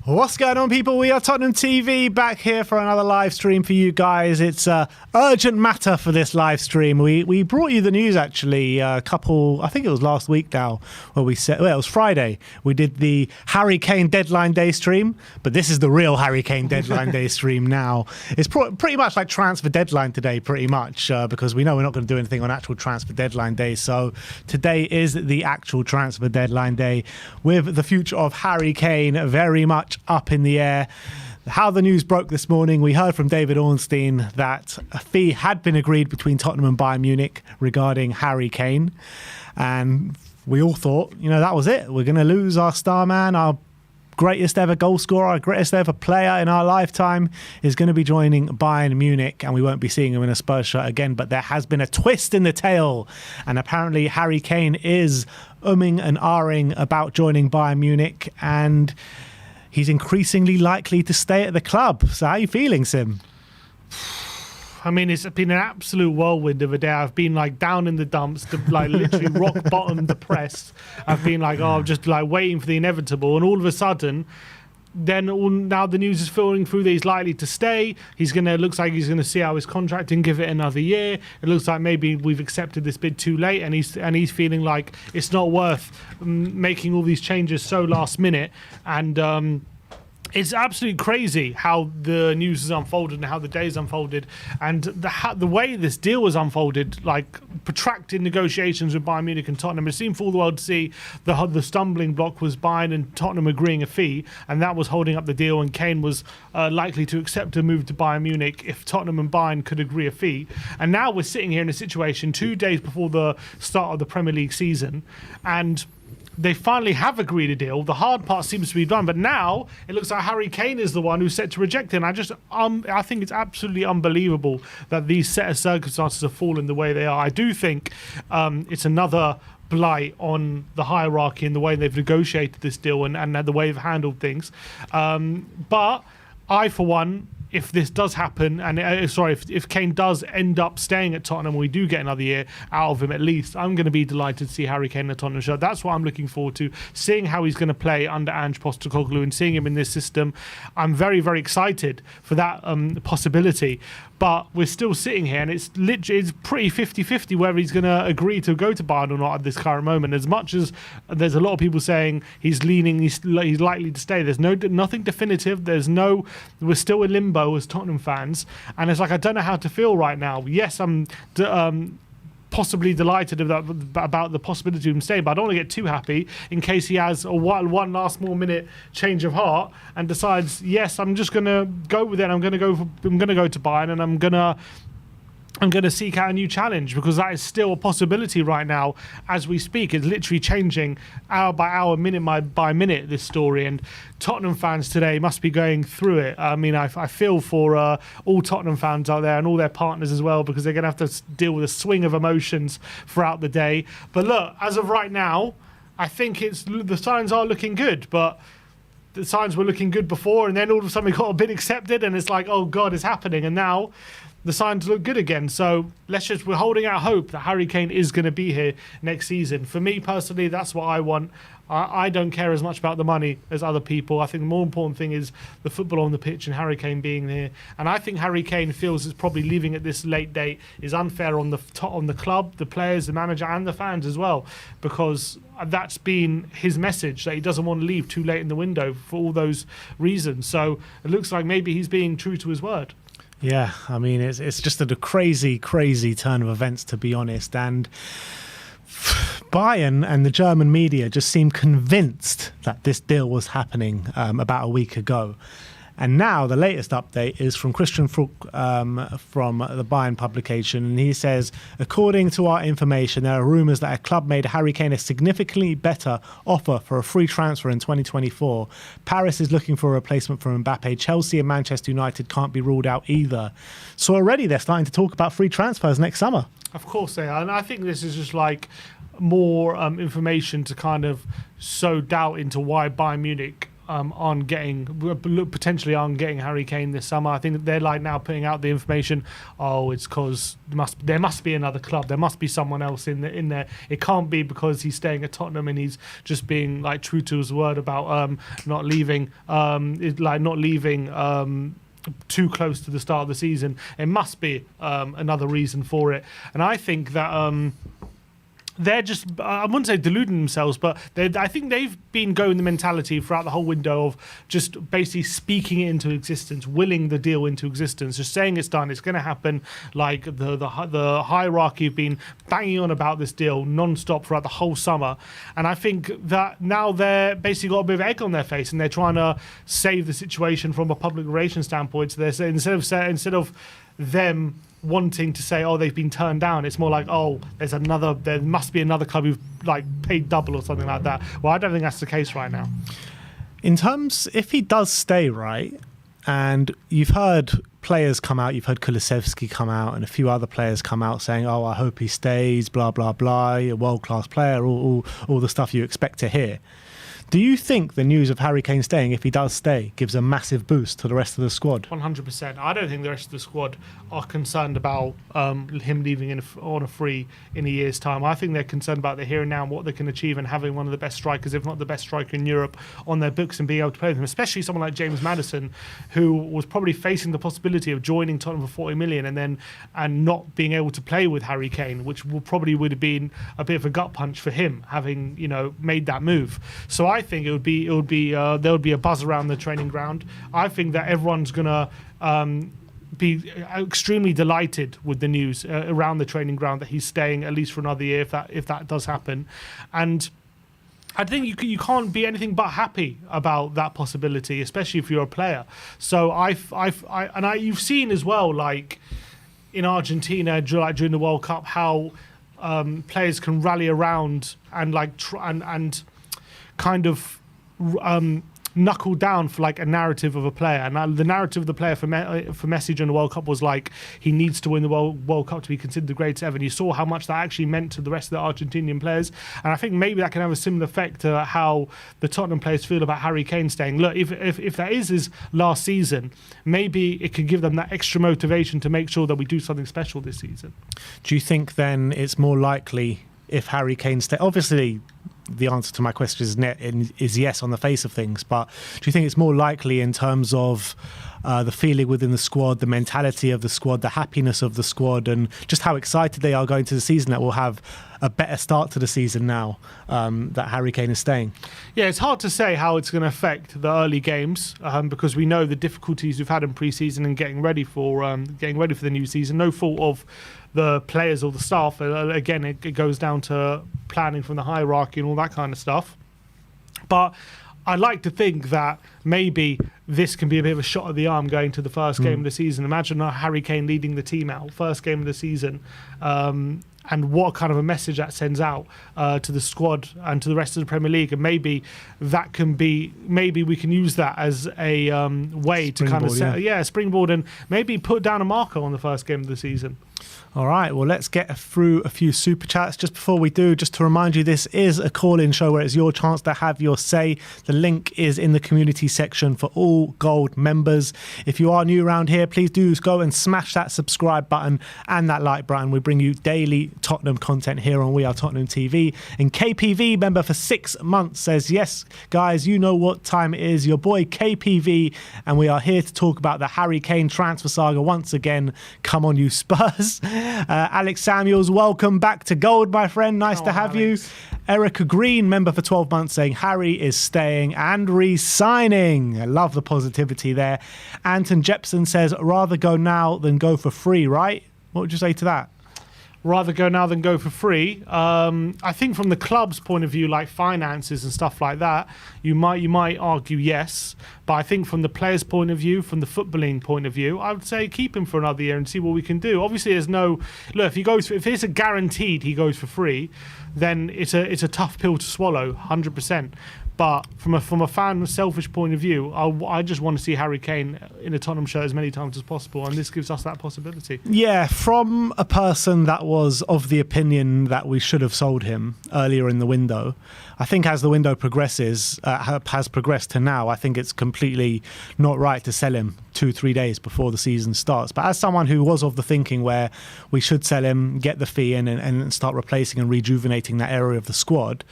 What's going on, people? We are Tottenham TV, back here for another live stream for you guys. It's urgent matter for this live stream. We brought you the news actually I think it was last week now, where we said, well, it was Friday. We did the Harry Kane deadline day stream, but this is the real Harry Kane deadline day stream now. It's pretty much like transfer deadline today, pretty much, because we know we're not going to do anything on actual transfer deadline day. So today is the actual transfer deadline day, with the future of Harry Kane very much up in the air. How the news broke this morning, we heard from David Ornstein that a fee had been agreed between Tottenham and Bayern Munich regarding Harry Kane, and we all thought, that was it. We're going to lose our star man, our greatest ever goal scorer, our greatest ever player in our lifetime is going to be joining Bayern Munich, and we won't be seeing him in a Spurs shirt again. But there has been a twist in the tale, and apparently Harry Kane is umming and ahhing about joining Bayern Munich, and he's increasingly likely to stay at the club. So how are you feeling, Sim? I mean, it's been an absolute whirlwind of a day. I've been down in the dumps, literally rock bottom depressed. I've been just waiting for the inevitable. And all of a sudden, now the news is filtering through that he's likely to stay. Looks like he's gonna see out his contract and give it another year. It looks like maybe we've accepted this bid too late, and he's feeling like it's not worth making all these changes so last minute. And it's absolutely crazy how the news has unfolded and how the days unfolded, and the way this deal was unfolded, protracted negotiations with Bayern Munich and Tottenham. It seemed for all the world to see the stumbling block was Bayern and Tottenham agreeing a fee, and that was holding up the deal, and Kane was likely to accept a move to Bayern Munich if Tottenham and Bayern could agree a fee. And now we're sitting here in a situation 2 days before the start of the Premier League season, and they finally have agreed a deal. The hard part seems to be done, but now it looks like Harry Kane is the one who's set to reject it. And I think it's absolutely unbelievable that these set of circumstances have fallen the way they are. I do think it's another blight on the hierarchy and the way they've negotiated this deal and the way they've handled things. But I, for one, if this does happen, and if Kane does end up staying at Tottenham, we do get another year out of him at least, I'm going to be delighted to see Harry Kane in a Tottenham shirt. That's what I'm looking forward to, seeing how he's going to play under Ange Postecoglou and seeing him in this system. I'm very, very excited for that possibility. But we're still sitting here, and it's pretty 50-50 whether he's going to agree to go to Bayern or not at this current moment. As much as there's a lot of people saying he's likely to stay, there's nothing definitive. We're still in limbo as Tottenham fans, and it's I don't know how to feel right now. Yes, I'm possibly delighted about the possibility of him staying, but I don't want to get too happy in case he has one last more minute change of heart and decides, yes, I'm just going to go with it. I'm going to go to Bayern, and I'm going to seek out a new challenge, because that is still a possibility right now as we speak. It's literally changing hour by hour, minute by minute, this story, and Tottenham fans today must be going through it. I mean, I feel for all Tottenham fans out there and all their partners as well, because they're going to have to deal with a swing of emotions throughout the day. But look, as of right now, I think the signs are looking good, but the signs were looking good before, and then all of a sudden we got a bid accepted, and it's oh God, it's happening, and now the signs look good again. So we're holding out hope that Harry Kane is going to be here next season. For me personally, that's what I want. I don't care as much about the money as other people. I think the more important thing is the football on the pitch and Harry Kane being here. And I think Harry Kane feels it's probably leaving at this late date is unfair on the club, the players, the manager, and the fans as well, because that's been his message, that he doesn't want to leave too late in the window for all those reasons. So it looks like maybe he's being true to his word. Yeah, I mean, it's just a crazy, crazy turn of events, to be honest. And Bayern and the German media just seemed convinced that this deal was happening about a week ago. And now the latest update is from Christian Fruch from the Bayern publication. And he says, according to our information, there are rumours that a club made Harry Kane a significantly better offer for a free transfer in 2024. Paris is looking for a replacement for Mbappe. Chelsea and Manchester United can't be ruled out either. So already they're starting to talk about free transfers next summer. Of course they are. And I think this is just more information to kind of sow doubt into why Bayern Munich potentially aren't getting Harry Kane this summer. I think they're like now putting out the information. Oh, it's because there must be another club. There must be someone else in there. It can't be because he's staying at Tottenham and he's just being like true to his word about not leaving. Too close to the start of the season. It must be another reason for it. And I think that they're just, I wouldn't say deluding themselves, but I think they've been going the mentality throughout the whole window of just basically speaking it into existence, willing the deal into existence, just saying it's done, it's going to happen. Like the hierarchy have been banging on about this deal non-stop throughout the whole summer. And I think that now they're basically got a bit of egg on their face and they're trying to save the situation from a public relations standpoint. So they're saying, instead of them wanting to say, oh, they've been turned down, it's more like, oh, there must be another club who've like paid double or something like that. Well, I don't think that's the case right now. In terms, if he does stay, right, and you've heard players come out, you've heard Kulusevski come out and a few other players come out saying, oh, I hope he stays, blah, blah, blah, a world-class player, all the stuff you expect to hear. Do you think the news of Harry Kane staying, if he does stay, gives a massive boost to the rest of the squad? 100%. I don't think the rest of the squad are concerned about him leaving on a free in a year's time. I think they're concerned about the here and now and what they can achieve and having one of the best strikers, if not the best striker in Europe, on their books and being able to play with him, especially someone like James Maddison, who was probably facing the possibility of joining Tottenham for 40 million and not being able to play with Harry Kane, which would have been a bit of a gut punch for him, having made that move. So I think there would be a buzz around the training ground. I think that everyone's gonna be extremely delighted with the news around the training ground that he's staying at least for another year if that does happen. And I think you can't be anything but happy about that possibility, especially if you're a player. So you've seen as well, like in Argentina, during the World Cup, how players can rally around and and kind of knuckle down for like a narrative of a player. And the narrative of the player for Messi during the World Cup was like he needs to win the World Cup to be considered the greatest ever. And you saw how much that actually meant to the rest of the Argentinian players. And I think maybe that can have a similar effect to how the Tottenham players feel about Harry Kane staying. Look, if that is his last season, maybe it could give them that extra motivation to make sure that we do something special this season. Do you think then it's more likely if Harry Kane stays? Obviously, the answer to my question is yes on the face of things, but do you think it's more likely in terms of the feeling within the squad, the mentality of the squad, the happiness of the squad, and just how excited they are going to the season that we'll have a better start to the season now that Harry Kane is staying? Yeah, it's hard to say how it's going to affect the early games because we know the difficulties we've had in pre-season and getting ready for the new season. No fault of the players or the staff. Again, it goes down to planning from the hierarchy and all that kind of stuff. But I like to think that maybe this can be a bit of a shot of the arm going to the first game of the season. Imagine Harry Kane leading the team out, first game of the season, and what kind of a message that sends out to the squad and to the rest of the Premier League. And maybe we can use that as a way to kind of springboard and maybe put down a marker on the first game of the season. All right, well, let's get through a few super chats. Just before we do, just to remind you, this is a call-in show where it's your chance to have your say. The link is in the community section for all Gold members. If you are new around here, please do go and smash that subscribe button and that like button. We bring you daily Tottenham content here on We Are Tottenham TV. And KPV, member for 6 months, says, yes, guys, you know what time it is. Your boy KPV, and we are here to talk about the Harry Kane transfer saga once again. Come on, you Spurs. Alex Samuels, welcome back to Gold, my friend. Nice to have Alex. you. Erica Green, member for 12 months, saying Harry is staying and re-signing. I love the positivity there. Anton Jepson says, rather go now than go for free, right? What would you say to that? Rather go now than go for free. I think from the club's point of view, like finances and stuff like that, you might argue yes. But I think from the player's point of view, from the footballing point of view, I would say keep him for another year and see what we can do. Obviously, there's no look. If it's a guaranteed he goes for free, then it's a tough pill to swallow, 100%. But from a fan selfish point of view, I just want to see Harry Kane in a Tottenham shirt as many times as possible, and this gives us that possibility. Yeah, from a person that was of the opinion that we should have sold him earlier in the window, I think as the window progresses, has progressed to now, I think it's completely not right to sell him 2-3 days before the season starts. But as someone who was of the thinking where we should sell him, get the fee in, and start replacing and rejuvenating that area of the squad,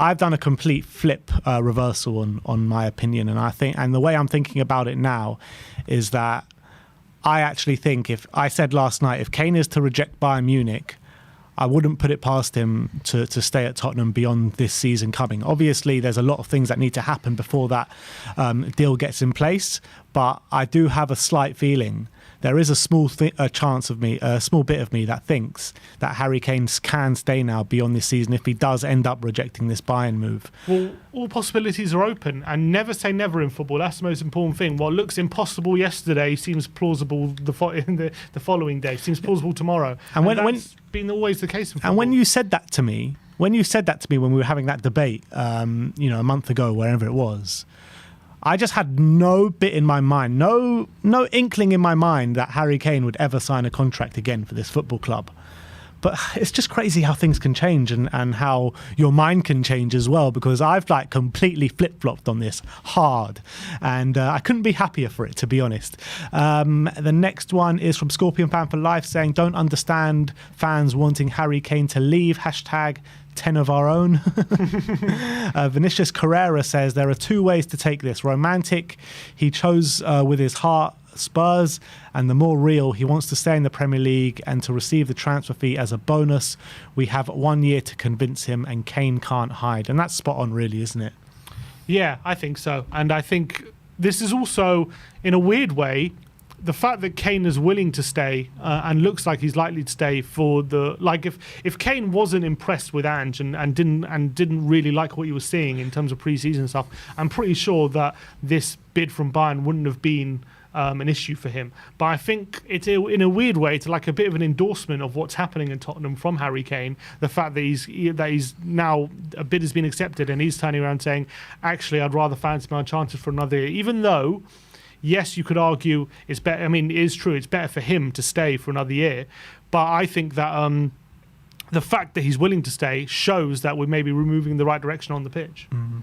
I've done a complete flip reversal on my opinion, and the way I'm thinking about it now is that I actually think, if I said last night, if Kane is to reject Bayern Munich, I wouldn't put it past him to stay at Tottenham beyond this season coming. Obviously, there's a lot of things that need to happen before that deal gets in place, but I do have a slight feeling there is a small chance of me, a small bit of me that thinks that Harry Kane can stay now beyond this season if he does end up rejecting this Bayern move. Well, all possibilities are open, and never say never in football. That's the most important thing. What looks impossible yesterday seems plausible the following day. Seems plausible tomorrow. And that's been always the case in football. And when you said that to me, when we were having that debate, a month ago, wherever it was, I just had no bit in my mind, no inkling in my mind that Harry Kane would ever sign a contract again for this football club. But it's just crazy how things can change and how your mind can change as well, because I've completely flip-flopped on this hard, and I couldn't be happier for it, to be honest. The next one is from Scorpion Fan for Life, saying, don't understand fans wanting Harry Kane to leave, #10 of our own. Vinicius Carrera says, there are two ways to take this. Romantic, he chose with his heart Spurs, and the more real, he wants to stay in the Premier League and to receive the transfer fee as a bonus. We have 1 year to convince him, and Kane can't hide. And that's spot on, really, isn't it? Yeah, I think so. And I think this is also, in a weird way, the fact that Kane is willing to stay and looks like he's likely to stay for the, like, if Kane wasn't impressed with Ange and didn't really like what he was seeing in terms of pre-season stuff, I'm pretty sure that this bid from Bayern wouldn't have been an issue for him. But I think it's in a weird way, it's like a bit of an endorsement of what's happening in Tottenham from Harry Kane. The fact that he's now, a bid has been accepted and he's turning around saying, actually, I'd rather fancy my chances for another year, even though, yes, you could argue it's better. I mean, it is true, it's better for him to stay for another year. But I think that the fact that he's willing to stay shows that we're maybe moving in the right direction on the pitch. Mm-hmm.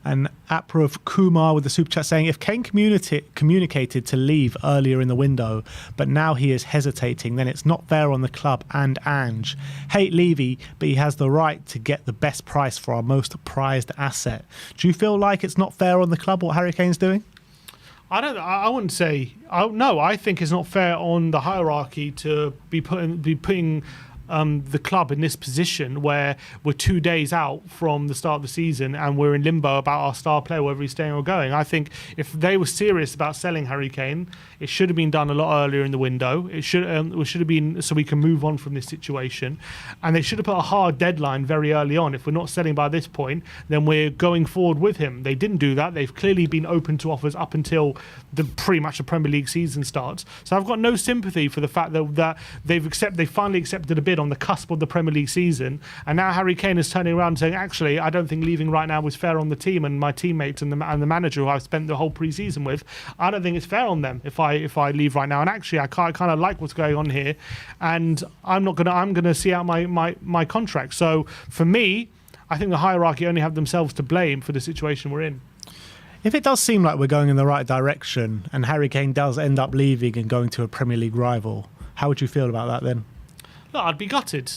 And Aprav Kumar with the super chat saying, if Kane communicated to leave earlier in the window, but now he is hesitating, then it's not fair on the club and Ange. Hate Levy, but he has the right to get the best price for our most prized asset. Do you feel like it's not fair on the club what Harry Kane's doing? I wouldn't say. No, I think it's not fair on the hierarchy to be putting the club in this position where we're 2 days out from the start of the season and we're in limbo about our star player, whether he's staying or going. I think if they were serious about selling Harry Kane, it should have been done a lot earlier in the window. It should have been so we can move on from this situation, and they should have put a hard deadline very early on. If we're not selling by this point, then we're going forward with him. They didn't do that. They've clearly been open to offers up until pretty much the Premier League season starts. So I've got no sympathy for the fact that they finally accepted a bid on the cusp of the Premier League season, and now Harry Kane is turning around and saying, actually, I don't think leaving right now was fair on the team and my teammates and the manager who I've spent the whole pre-season with. I don't think it's fair on them if I leave right now, and actually I kind of like what's going on here, and I'm gonna see out my contract. So for me, I think the hierarchy only have themselves to blame for the situation we're in. If it does seem like we're going in the right direction and Harry Kane does end up leaving and going to a Premier League rival, how would you feel about that then? Look, I'd be gutted.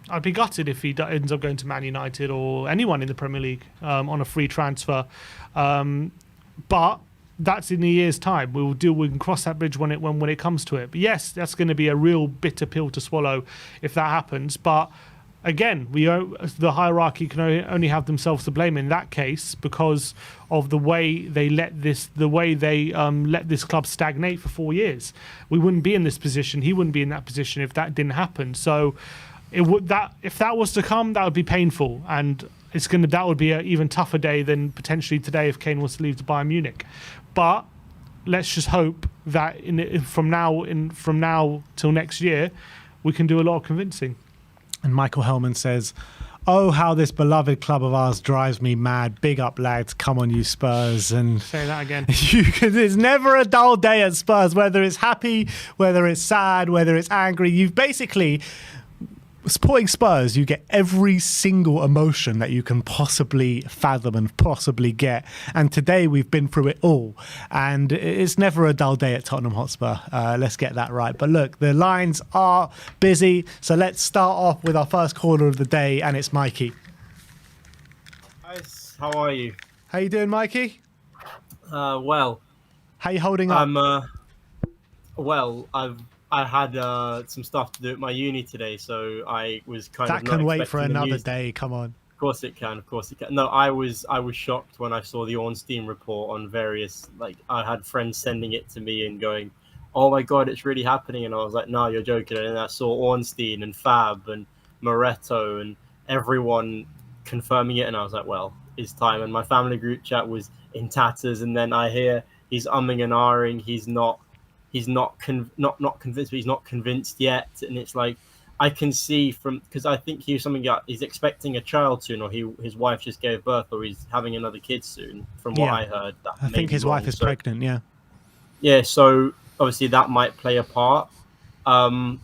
I'd be gutted if he ends up going to Man United or anyone in the Premier League on a free transfer. But that's in a year's time. We can cross that bridge when it comes to it. But yes, that's going to be a real bitter pill to swallow if that happens. But again, the hierarchy can only have themselves to blame in that case because of the way they let this club stagnate for 4 years. We wouldn't be in this position. He wouldn't be in that position if that didn't happen. So if that was to come, that would be painful, and that would be an even tougher day than potentially today if Kane was to leave to Bayern Munich. But let's just hope that from now till next year, we can do a lot of convincing. And Michael Hellman says, Oh, how this beloved club of ours drives me mad. Big up, lads. Come on, you Spurs. And Say that again. there's never a dull day at Spurs, whether it's happy, whether it's sad, whether it's angry. You've basically, supporting Spurs, you get every single emotion that you can possibly fathom and possibly get. And today we've been through it all. And it's never a dull day at Tottenham Hotspur. Let's get that right. But look, the lines are busy. So let's start off with our first caller of the day, and it's Mikey. Guys, how are you? How you doing, Mikey? Well, How you holding up? I had some stuff to do at my uni today, so I was kind That of not can wait for expecting the another news. day. Come on. Of course it can. Of course it can. No, I was shocked when I saw the Ornstein report on various. Like, I had friends sending it to me and going, "Oh my god, it's really happening!" And I was like, "No, you're joking." And then I saw Ornstein and Fab and Moretto and everyone confirming it, and I was like, "Well, it's time." And my family group chat was in tatters, and then I hear he's umming and ahhing. He's not convinced, but he's not convinced yet. And it's like, I can see because I think he's expecting a child soon, or his wife just gave birth, or he's having another kid soon. From what I heard, I think his wife is pregnant. Yeah. Yeah. So obviously that might play a part. I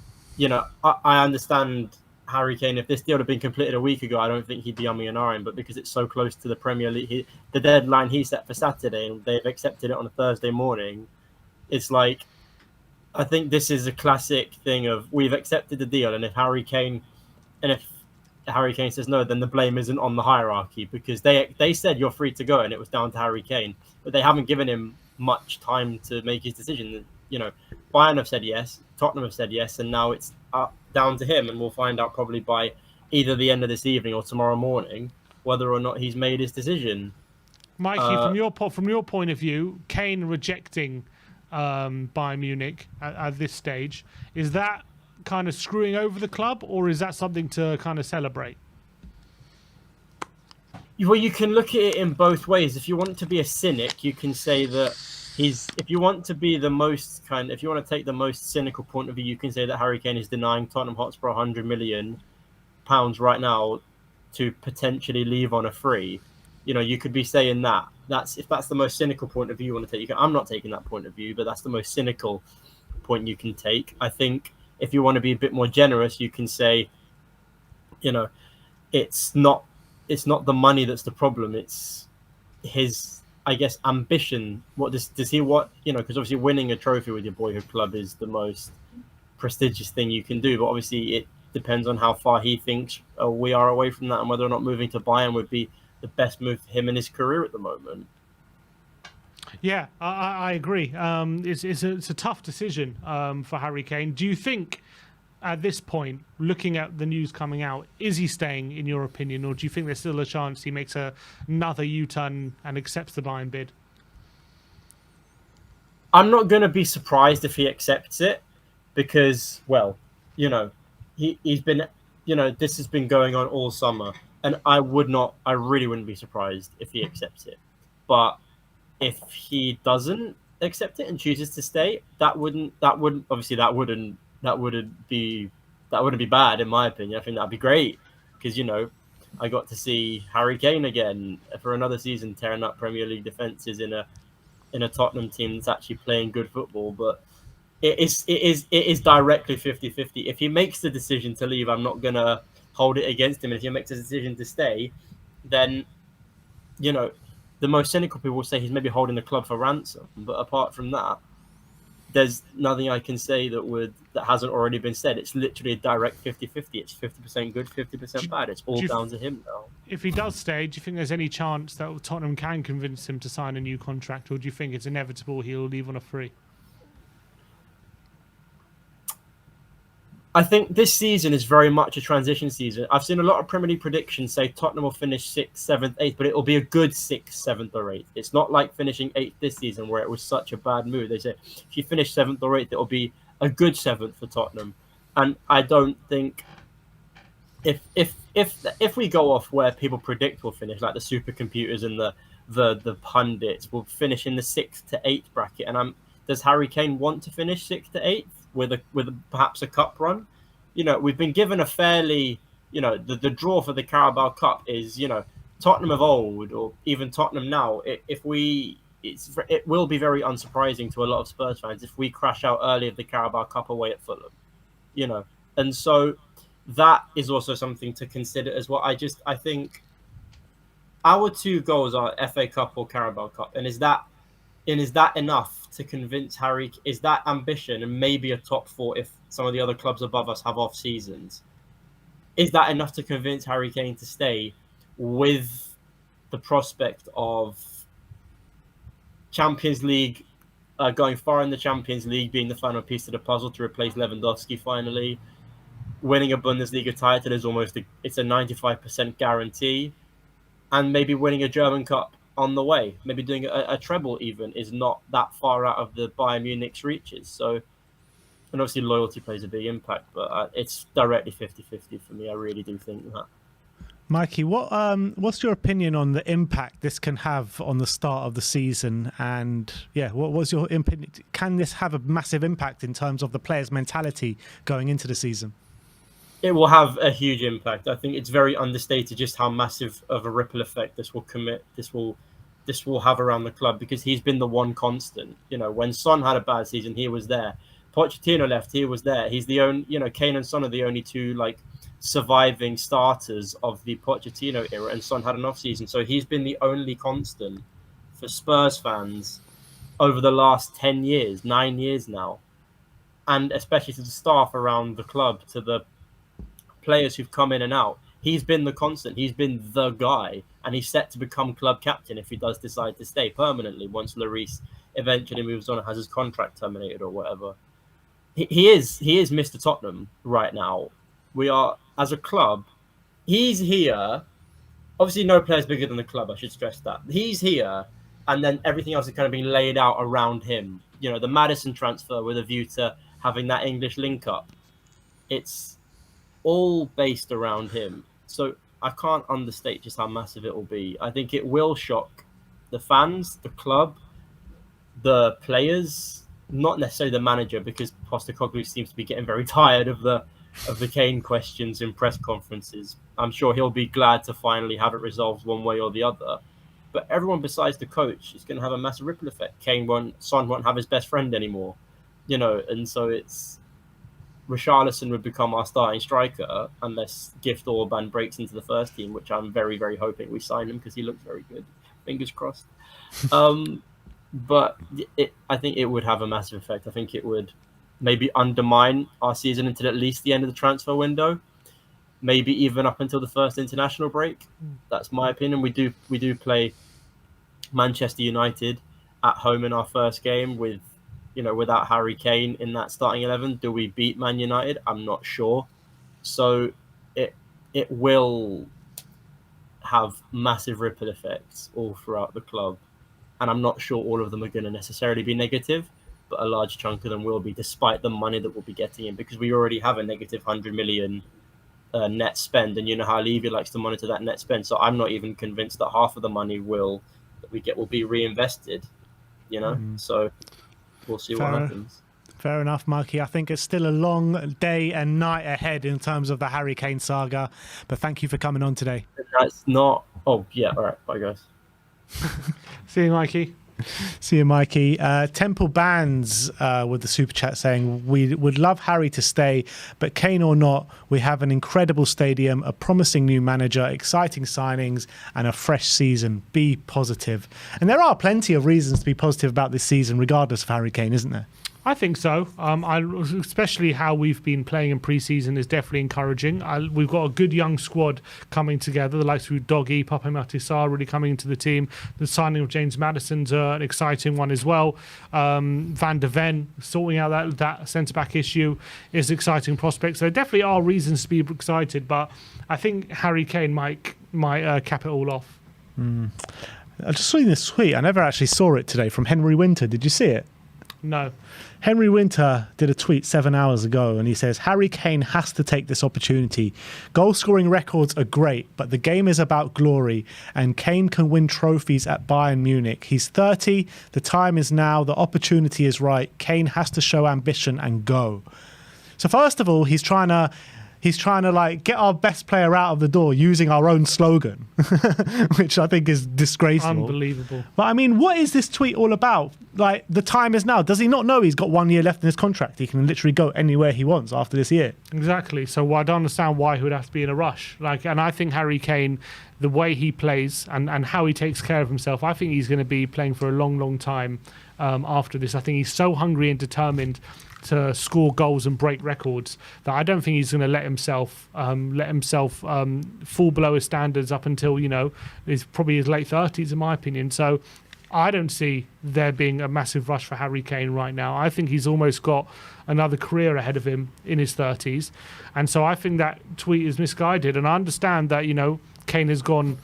understand Harry Kane. If this deal had been completed a week ago, I don't think he'd be umming and ahhing. But because it's so close to the Premier League, the deadline he set for Saturday, and they've accepted it on a Thursday morning, it's like, I think this is a classic thing of, we've accepted the deal, and if Harry Kane says no, then the blame isn't on the hierarchy, because they said you're free to go, and it was down to Harry Kane, but they haven't given him much time to make his decision. Bayern have said yes, Tottenham have said yes, and now it's down to him, and we'll find out probably by either the end of this evening or tomorrow morning whether or not he's made his decision. Mikey, from your point of view, Kane rejecting Bayern Munich at this stage, is that kind of screwing over the club, or is that something to kind of celebrate? Well, you can look at it in both ways. If you want to be a cynic, you can say that if you want to take the most cynical point of view, you can say that Harry Kane is denying Tottenham Hotspur £100 million right now to potentially leave on a free. You could be saying that. If that's the most cynical point of view you want to take. I'm not taking that point of view, but that's the most cynical point you can take. I think if you want to be a bit more generous, you can say, it's not the money that's the problem. It's his, I guess, ambition. What does he want? Because obviously winning a trophy with your boyhood club is the most prestigious thing you can do. But obviously it depends on how far he thinks we are away from that, and whether or not moving to Bayern would be the best move for him in his career at the moment. Yeah, I agree. It's a tough decision for Harry Kane. Do you think at this point, looking at the news coming out, is he staying, in your opinion, or do you think there's still a chance he makes another U-turn and accepts the Bayern bid? I'm not going to be surprised if he accepts it, because, well, he's been, this has been going on all summer. And I really wouldn't be surprised if he accepts it. But if he doesn't accept it and chooses to stay, that wouldn't be bad, in my opinion. I think that'd be great, because I got to see Harry Kane again for another season, tearing up Premier League defenses in a Tottenham team that's actually playing good football. But it is directly 50-50. If he makes the decision to leave, I'm not gonna hold it against him. And if he makes a decision to stay, then the most cynical people will say he's maybe holding the club for ransom. But apart from that, there's nothing I can say that hasn't already been said. It's literally a direct 50-50. It's 50% good, 50% bad. It's all down to him now. If he does stay, do you think there's any chance that Tottenham can convince him to sign a new contract, or do you think it's inevitable he'll leave on a free? I think this season is very much a transition season. I've seen a lot of Premier League predictions say Tottenham will finish 6th, 7th, 8th, but it will be a good 6th, 7th, or 8th. It's not like finishing 8th this season where it was such a bad move. They say if you finish 7th or 8th, it will be a good 7th for Tottenham. And I don't think if we go off where people predict we'll finish, like the supercomputers and the pundits, will finish in the 6th to 8th bracket. And does Harry Kane want to finish 6th to 8th with perhaps a cup run? We've been given a fairly, the draw for the Carabao Cup is, Tottenham of old, or even Tottenham now. It will be very unsurprising to a lot of Spurs fans if we crash out early of the Carabao Cup away at Fulham, and so that is also something to consider as well. I think our two goals are FA Cup or Carabao Cup, and is that enough to convince Harry? Is that ambition and maybe a top four if some of the other clubs above us have off seasons? Is that enough to convince Harry Kane to stay with the prospect of Champions League, going far in the Champions League, being the final piece of the puzzle to replace Lewandowski finally? Winning a Bundesliga title is it's a 95% guarantee, and maybe winning a German Cup on the way, maybe doing a treble even, is not that far out of the Bayern Munich's reaches. So, and obviously loyalty plays a big impact, but it's directly 50-50 for me. I really do think that. Mikey, what's your opinion on the impact this can have on the start of the season? And what was your opinion? Can this have a massive impact in terms of the players' mentality going into the season? It will have a huge impact. I think it's very understated just how massive of a ripple effect this will have around the club, because he's been the one constant. When Son had a bad season, he was there. Pochettino left, he was there. He's the only, Kane and Son are the only two surviving starters of the Pochettino era, and Son had an off season, so he's been the only constant for Spurs fans over the last 9 years now, and especially to the staff around the club, to the players who've come in and out. He's been the constant. He's been the guy, and he's set to become club captain if he does decide to stay permanently once Lloris eventually moves on and has his contract terminated or whatever. He is Mr. Tottenham right now. We are, as a club, he's here. Obviously, no player's bigger than the club. I should stress that. He's here, and then everything else is kind of being laid out around him. The Maddison transfer with a view to having that English link-up. It's all based around him. So I can't understate just how massive it will be. I think it will shock the fans, the club, the players, not necessarily the manager, because Postecoglou seems to be getting very tired of the Kane questions in press conferences. I'm sure he'll be glad to finally have it resolved one way or the other. But everyone besides the coach is going to have a massive ripple effect. Son won't have his best friend anymore, and so it's Richarlison would become our starting striker unless Gift Orban breaks into the first team, which I'm very, very hoping we sign him because he looks very good. Fingers crossed. But I think it would have a massive effect. I think it would maybe undermine our season until at least the end of the transfer window, maybe even up until the first international break. That's my opinion. We do play Manchester United at home in our first game without Harry Kane in that starting 11. Do we beat Man United? I'm not sure. So it will have massive ripple effects all throughout the club. And I'm not sure all of them are going to necessarily be negative, but a large chunk of them will be, despite the money that we'll be getting in, because we already have a negative 100 million net spend. And you know how Levy likes to monitor that net spend. So I'm not even convinced that half of the money that we get will be reinvested, So we'll see what happens. Fair enough, Mikey. I think it's still a long day and night ahead in terms of the Harry Kane saga. But thank you for coming on today. That's not... Oh, yeah. All right. Bye, guys. See you, Mikey. See you, Mikey. Temple Bands with the super chat saying, we would love Harry to stay, but Kane or not, we have an incredible stadium, a promising new manager, exciting signings, and a fresh season. Be positive. And there are plenty of reasons to be positive about this season, regardless of Harry Kane, isn't there? I think so. Especially how we've been playing in pre-season is definitely encouraging. We've got a good young squad coming together. The likes of Doggy, Pape Matar really coming into the team. The signing of James Maddison's an exciting one as well. Van de Ven sorting out that centre-back issue is an exciting prospect. So there definitely are reasons to be excited, but I think Harry Kane might cap it all off. I just saw this tweet. I never actually saw it today from Henry Winter. Did you see it? No. Henry Winter did a tweet 7 hours ago and he says, Harry Kane has to take this opportunity. Goal scoring records are great, but the game is about glory and Kane can win trophies at Bayern Munich. He's 30. The time is now. The opportunity is right. Kane has to show ambition and go. So first of all, he's he's trying to like get our best player out of the door using our own slogan, which I think is disgraceful. Unbelievable. But I mean, what is this tweet all about? Like, the time is now. Does he not know he's got 1 year left in his contract? He can literally go anywhere he wants after this year. Exactly. So I don't understand why he would have to be in a rush. And I think Harry Kane, the way he plays and how he takes care of himself, I think he's going to be playing for a long, long time after this. I think he's so hungry and determined to score goals and break records that I don't think he's going to let himself fall below his standards up until, is probably his late 30s, in my opinion. So I don't see there being a massive rush for Harry Kane right now. I think he's almost got another career ahead of him in his 30s. And so I think that tweet is misguided. And I understand that, Kane has gone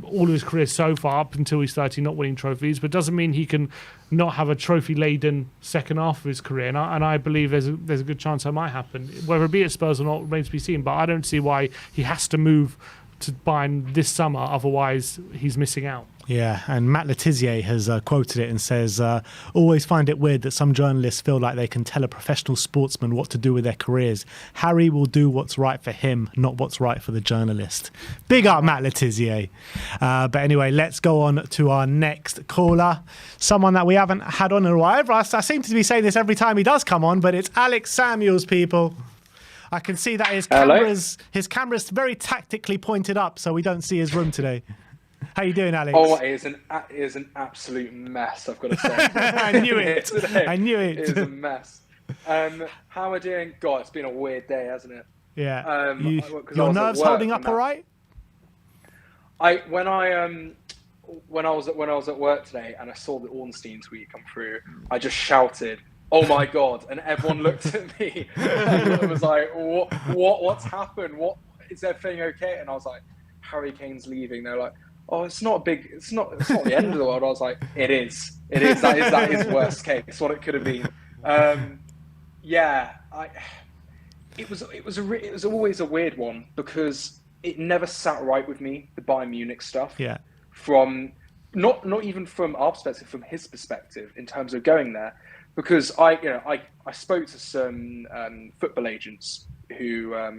all of his career so far up until he's 30 not winning trophies, but doesn't mean he can not have a trophy-laden second half of his career. And I believe there's a good chance that might happen. Whether it be at Spurs or not remains to be seen, but I don't see why he has to move to Bayern this summer, otherwise he's missing out. Yeah, and Matt Letizia has quoted it and says, always find it weird that some journalists feel like they can tell a professional sportsman what to do with their careers. Harry will do what's right for him, not what's right for the journalist. Big up Matt Letizia. But anyway, let's go on to our next caller. Someone that we haven't had on in a while. I seem to be saying this every time he does come on, but it's Alex Samuels, people. I can see that his camera's very tactically pointed up, so we don't see his room today. How you doing, Alex? Oh, it is an absolute mess, I've got to say. I knew it. I knew it. It is a mess. How am I doing? God, it's been a weird day, hasn't it? Yeah. Your nerves holding up all right? When I was at work today and I saw the Ornstein tweet come through, I just shouted, "Oh my God!" And everyone looked at me and was like, "What's happened? What is everything okay?" And I was like, "Harry Kane's leaving." They're like, "Oh, it's not the end of the world." I was like, it is. That is worst case. What it could have been. It was always a weird one because it never sat right with me, the Bayern Munich stuff. Yeah. From not even from our perspective, from his perspective in terms of going there, because I spoke to some football agents who are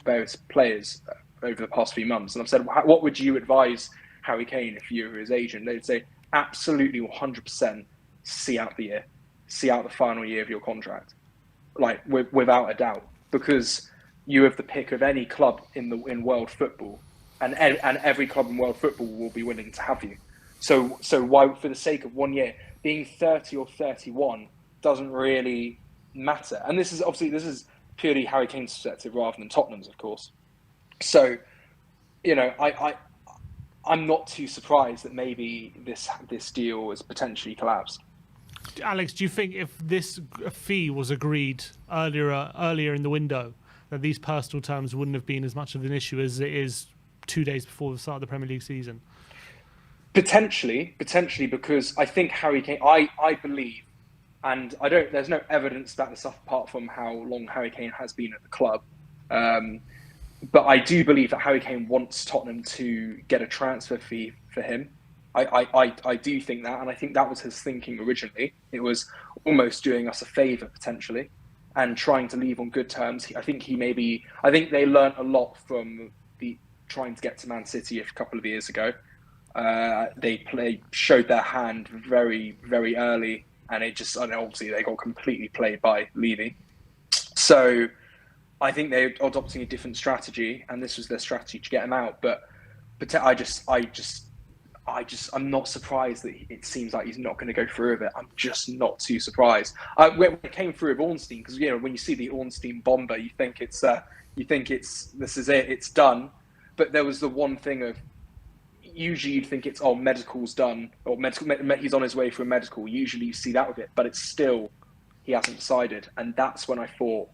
various players over the past few months, and I've said, what would you advise Harry Kane if you were his agent? They'd say absolutely 100% see out the year, see out the final year of your contract, like without a doubt, because you have the pick of any club in world football, and every club in world football will be willing to have you. So why, for the sake of 1 year, being 30 or 31 doesn't really matter. And this is purely Harry Kane's perspective rather than Tottenham's, of course. So, I'm not too surprised that maybe this deal has potentially collapsed. Alex, do you think if this fee was agreed earlier in the window, that these personal terms wouldn't have been as much of an issue as it is 2 days before the start of the Premier League season? Potentially, because I think Harry Kane, I believe, and there's no evidence about this stuff apart from how long Harry Kane has been at the club. But I do believe that Harry Kane wants Tottenham to get a transfer fee for him. I do think that, and I think that was his thinking originally. It was almost doing us a favour potentially, and trying to leave on good terms. I think they learnt a lot from trying to get to Man City a couple of years ago. They showed their hand very, very early, and obviously they got completely played by leaving. So I think they're adopting a different strategy, and this was their strategy to get him out. But I'm not surprised that it seems like he's not going to go through with it. I'm just not too surprised. When it came through with Ornstein, because when you see the Ornstein bomber, you think this is it, it's done. But there was the one thing of, usually you'd think it's medical's done, or he's on his way for a medical. Usually you see that with it, but it's still, he hasn't decided, and that's when I thought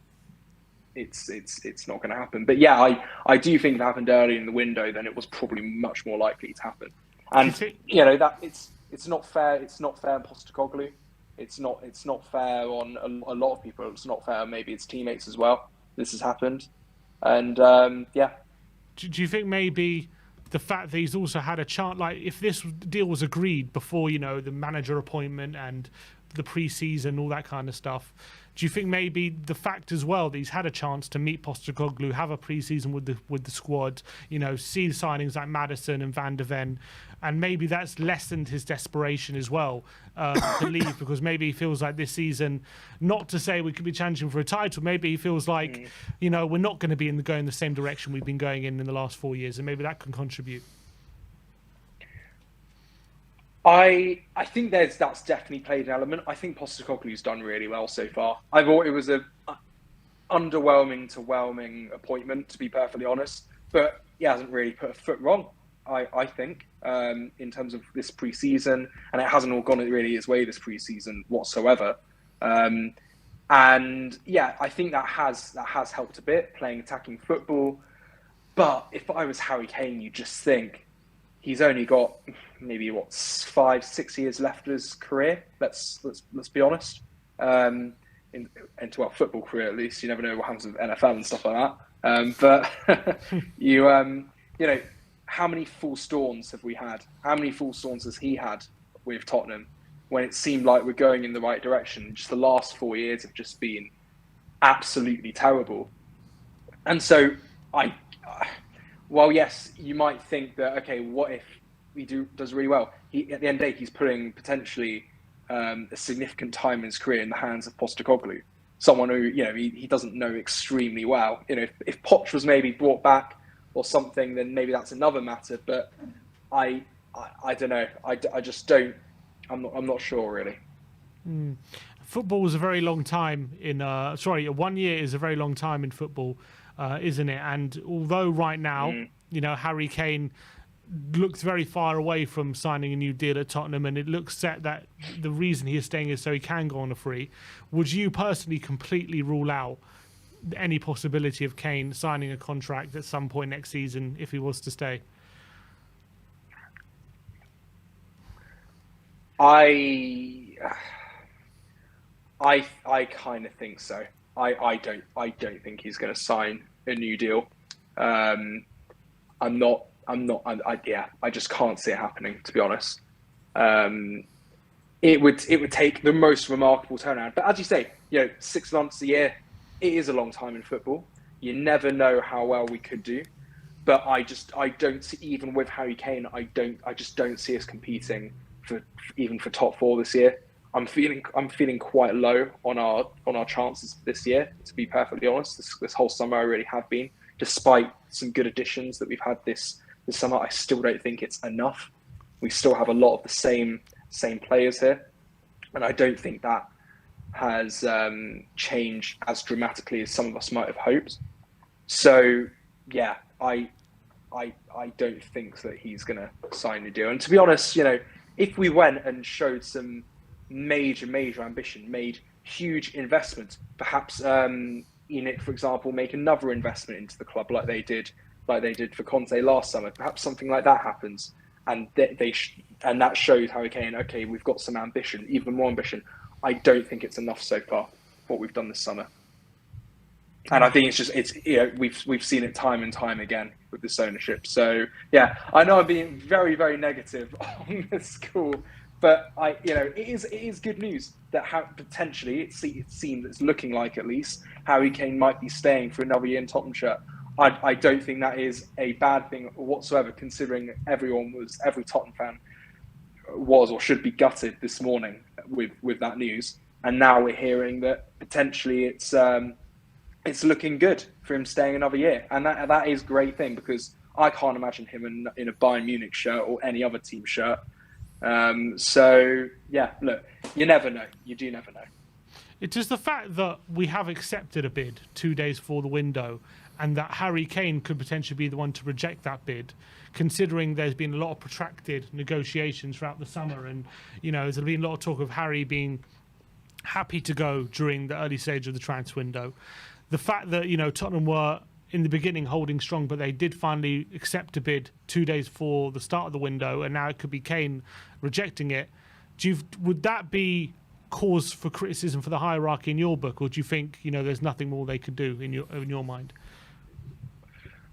it's not going to happen. But yeah, I do think if it happened early in the window, then it was probably much more likely to happen. And that it's not fair. It's not fair on Postecoglou. It's not fair on a lot of people. It's not fair on maybe its teammates as well. This has happened, and Do you think maybe the fact that he's also had a chance, like if this deal was agreed before, the manager appointment and the pre-season, all that kind of stuff. Do you think maybe the fact as well that he's had a chance to meet Postecoglou, have a pre-season with the squad, see the signings like Maddison and Van de Ven, and maybe that's lessened his desperation as well to leave, because maybe he feels like this season, not to say we could be challenging for a title, maybe he feels like, we're not going to be going the same direction we've been going in the last 4 years, and maybe that can contribute. I think that's definitely played an element. I think Postecoglou's done really well so far. I thought it was a underwhelming to whelming appointment, to be perfectly honest. But he hasn't really put a foot wrong, I think, in terms of this pre-season. And it hasn't all gone really his way this pre-season whatsoever. And yeah, I think that has helped a bit, playing attacking football. But if I was Harry Kane, you just think, he's only got maybe 5-6 years left of his career. Let's be honest. Into our football career, at least. You never know what happens with NFL and stuff like that. But you know, how many false dawns have we had? How many false dawns has he had with Tottenham when it seemed like we're going in the right direction? Just the last 4 years have just been absolutely terrible. And so well, yes, you might think that, okay, what if he does really well? At the end of the day, he's putting potentially a significant time in his career in the hands of Postecoglou, someone who, he doesn't know extremely well. If Poch was maybe brought back or something, then maybe that's another matter. But I don't know. I just don't. I'm not sure really. Football is a very long time in. 1 year is a very long time in football. Isn't it? And although right now, Harry Kane looks very far away from signing a new deal at Tottenham, and it looks set that the reason he is staying is so he can go on a free, would you personally completely rule out any possibility of Kane signing a contract at some point next season if he was to stay? I kind of think so. I don't think he's going to sign a new deal. I just can't see it happening, to be honest. It would take the most remarkable turnaround. But as you say, 6 months a year, it is a long time in football. You never know how well we could do. But I don't see, even with Harry Kane, I just don't see us competing for top 4 this year. I'm feeling quite low on our chances this year, to be perfectly honest. This whole summer I really have been. Despite some good additions that we've had this summer, I still don't think it's enough. We still have a lot of the same players here, and I don't think that has changed as dramatically as some of us might have hoped. So yeah, I don't think that he's going to sign a deal. And to be honest, if we went and showed some major ambition, made huge investments, perhaps Enix, for example, make another investment into the club like they did for Conte last summer. Perhaps something like that happens, and and that shows Harry Kane, okay, we've got some ambition, even more ambition. I don't think it's enough so far, what we've done this summer. And I think we've seen it time and time again with this ownership. So yeah, I know I'm being very, very negative on this call, but it is good news that potentially it seems, it's looking like at least, Harry Kane might be staying for another year in Tottenham shirt. I don't think that is a bad thing whatsoever, considering every Tottenham fan was or should be gutted this morning with that news. And now we're hearing that potentially it's looking good for him staying another year. And that is a great thing, because I can't imagine him in a Bayern Munich shirt or any other team shirt. So yeah, look, you never know. You do never know. It's just the fact that we have accepted a bid 2 days before the window, and that Harry Kane could potentially be the one to reject that bid, considering there's been a lot of protracted negotiations throughout the summer, and there's been a lot of talk of Harry being happy to go during the early stage of the transfer window. The fact that Tottenham were in the beginning holding strong, but they did finally accept a bid 2 days before the start of the window, and now it could be Kane rejecting it. Would that be cause for criticism for the hierarchy in your book, or do you think there's nothing more they could do in your mind?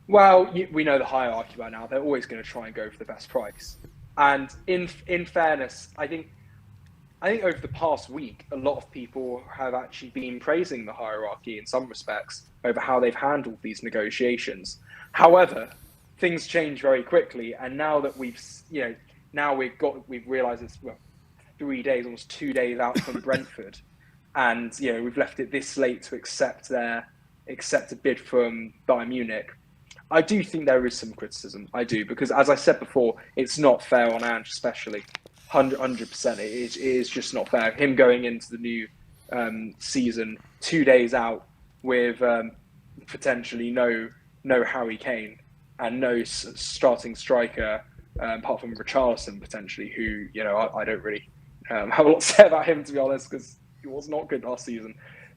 Well, we know the hierarchy by now. They're always going to try and go for the best price. And in fairness, I think I think over the past week, a lot of people have actually been praising the hierarchy in some respects over how they've handled these negotiations. However, things change very quickly, and now that we've realised it's 3 days, almost 2 days out from Brentford, and we've left it this late to accept a bid from Bayern Munich. I do think there is some criticism. I do, because as I said before, it's not fair on Ange, especially. 100%. It is just not fair. Him going into the new season 2 days out with potentially no Harry Kane and no starting striker apart from Richarlison potentially, who I don't really have a lot to say about him, to be honest, because he was not good last season.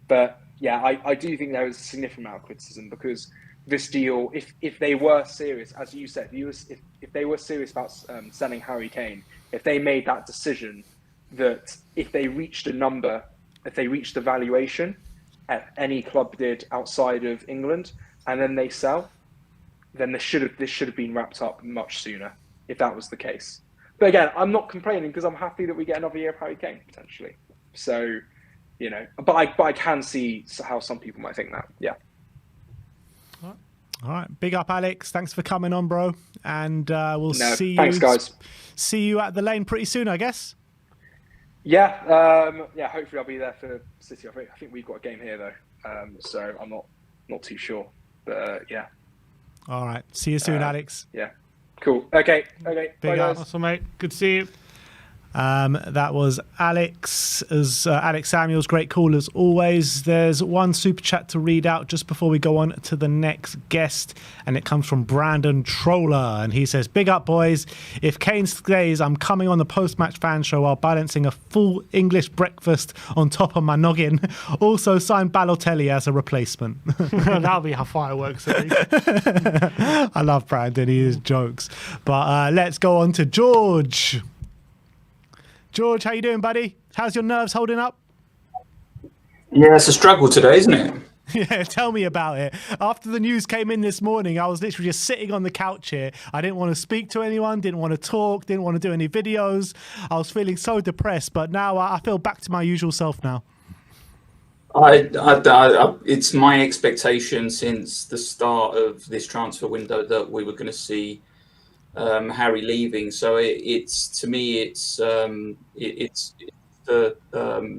But yeah, I do think there was a significant amount of criticism, because this deal, if they were serious, as you said, if they were serious about selling Harry Kane, if they made that decision that if they reached the valuation at any club did outside of England, and then they sell, then this should have been wrapped up much sooner if that was the case. But again, I'm not complaining, because I'm happy that we get another year of Harry Kane potentially. So, but I can see how some people might think that. Yeah. All right, big up, Alex. Thanks for coming on, bro. And we'll see you. Thanks, guys. See you at the Lane pretty soon, I guess. Yeah, hopefully I'll be there for City. I think we've got a game here though, so I'm not too sure. But yeah. All right. See you soon, Alex. Yeah. Cool. Okay. Big Bye, up. guys. Awesome, mate. Good to see you. That was Alex, Alex Samuels. Great call as always. There's one super chat to read out just before we go on to the next guest, and it comes from Brandon Troller, and he says, "Big up, boys. If Kane stays, I'm coming on the post-match fan show while balancing a full English breakfast on top of my noggin. Also sign Balotelli as a replacement." That'll be how fireworks are. I love Brandon. He is jokes. But let's go on to George. George, how you doing, buddy? How's your nerves holding up? Yeah, it's a struggle today, isn't it? Yeah, tell me about it. After the news came in this morning, I was literally just sitting on the couch here. I didn't want to speak to anyone, didn't want to talk, didn't want to do any videos. I was feeling so depressed, but now I feel back to my usual self now. It's my expectation since the start of this transfer window that we were going to see Harry leaving. So it's the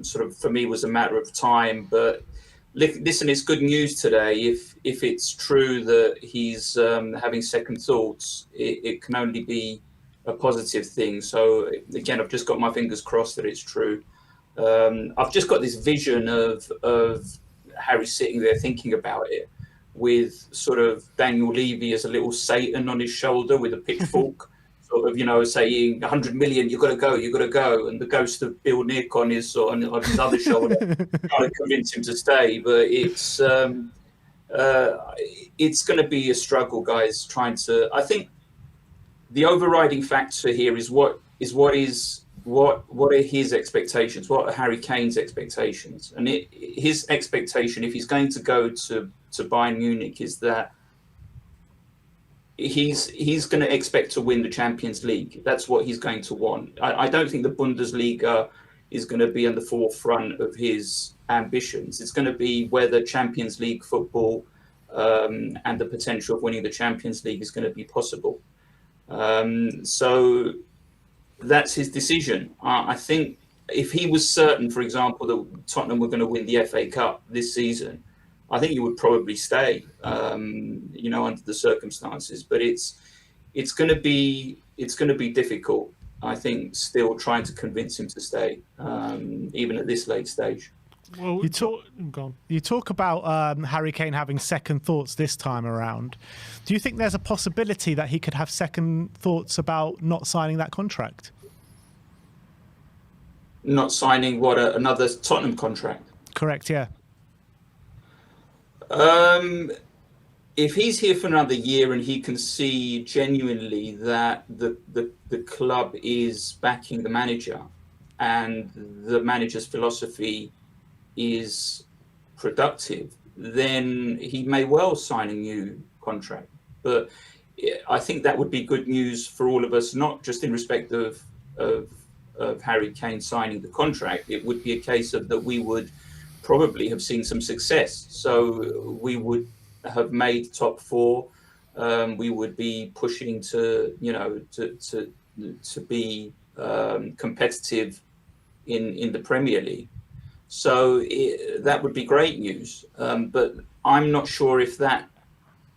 sort of, for me, was a matter of time. But listen, it's good news today. If it's true that he's having second thoughts, it can only be a positive thing. So again, I've just got my fingers crossed that it's true. I've just got this vision of Harry sitting there thinking about it, with sort of Daniel Levy as a little Satan on his shoulder with a pitchfork, sort of, saying 100 million, you've got to go, and the ghost of Bill Nick on his other shoulder, trying to convince him to stay. But it's going to be a struggle, guys. I think the overriding factor here is what are his expectations? What are Harry Kane's expectations? And his expectation, if he's going to go to Bayern Munich, is that he's going to expect to win the Champions League. That's what he's going to want. I don't think the Bundesliga is going to be on the forefront of his ambitions. It's going to be whether Champions League football and the potential of winning the Champions League is going to be possible. So that's his decision. I think if he was certain, for example, that Tottenham were going to win the FA Cup this season, I think he would probably stay, under the circumstances. But it's going to be difficult, I think, still trying to convince him to stay, even at this late stage. Well, you talk about Harry Kane having second thoughts this time around. Do you think there's a possibility that he could have second thoughts about not signing that contract? Not signing another Tottenham contract? Correct, yeah. If he's here for another year and he can see genuinely that the club is backing the manager and the manager's philosophy is productive, then he may well sign a new contract. But I think that would be good news for all of us, not just in respect of of Harry Kane signing the contract, it would be a case of that we would probably have seen some success. So we would have made top four. We would be pushing to, to be competitive in the Premier League. So that would be great news. But I'm not sure if that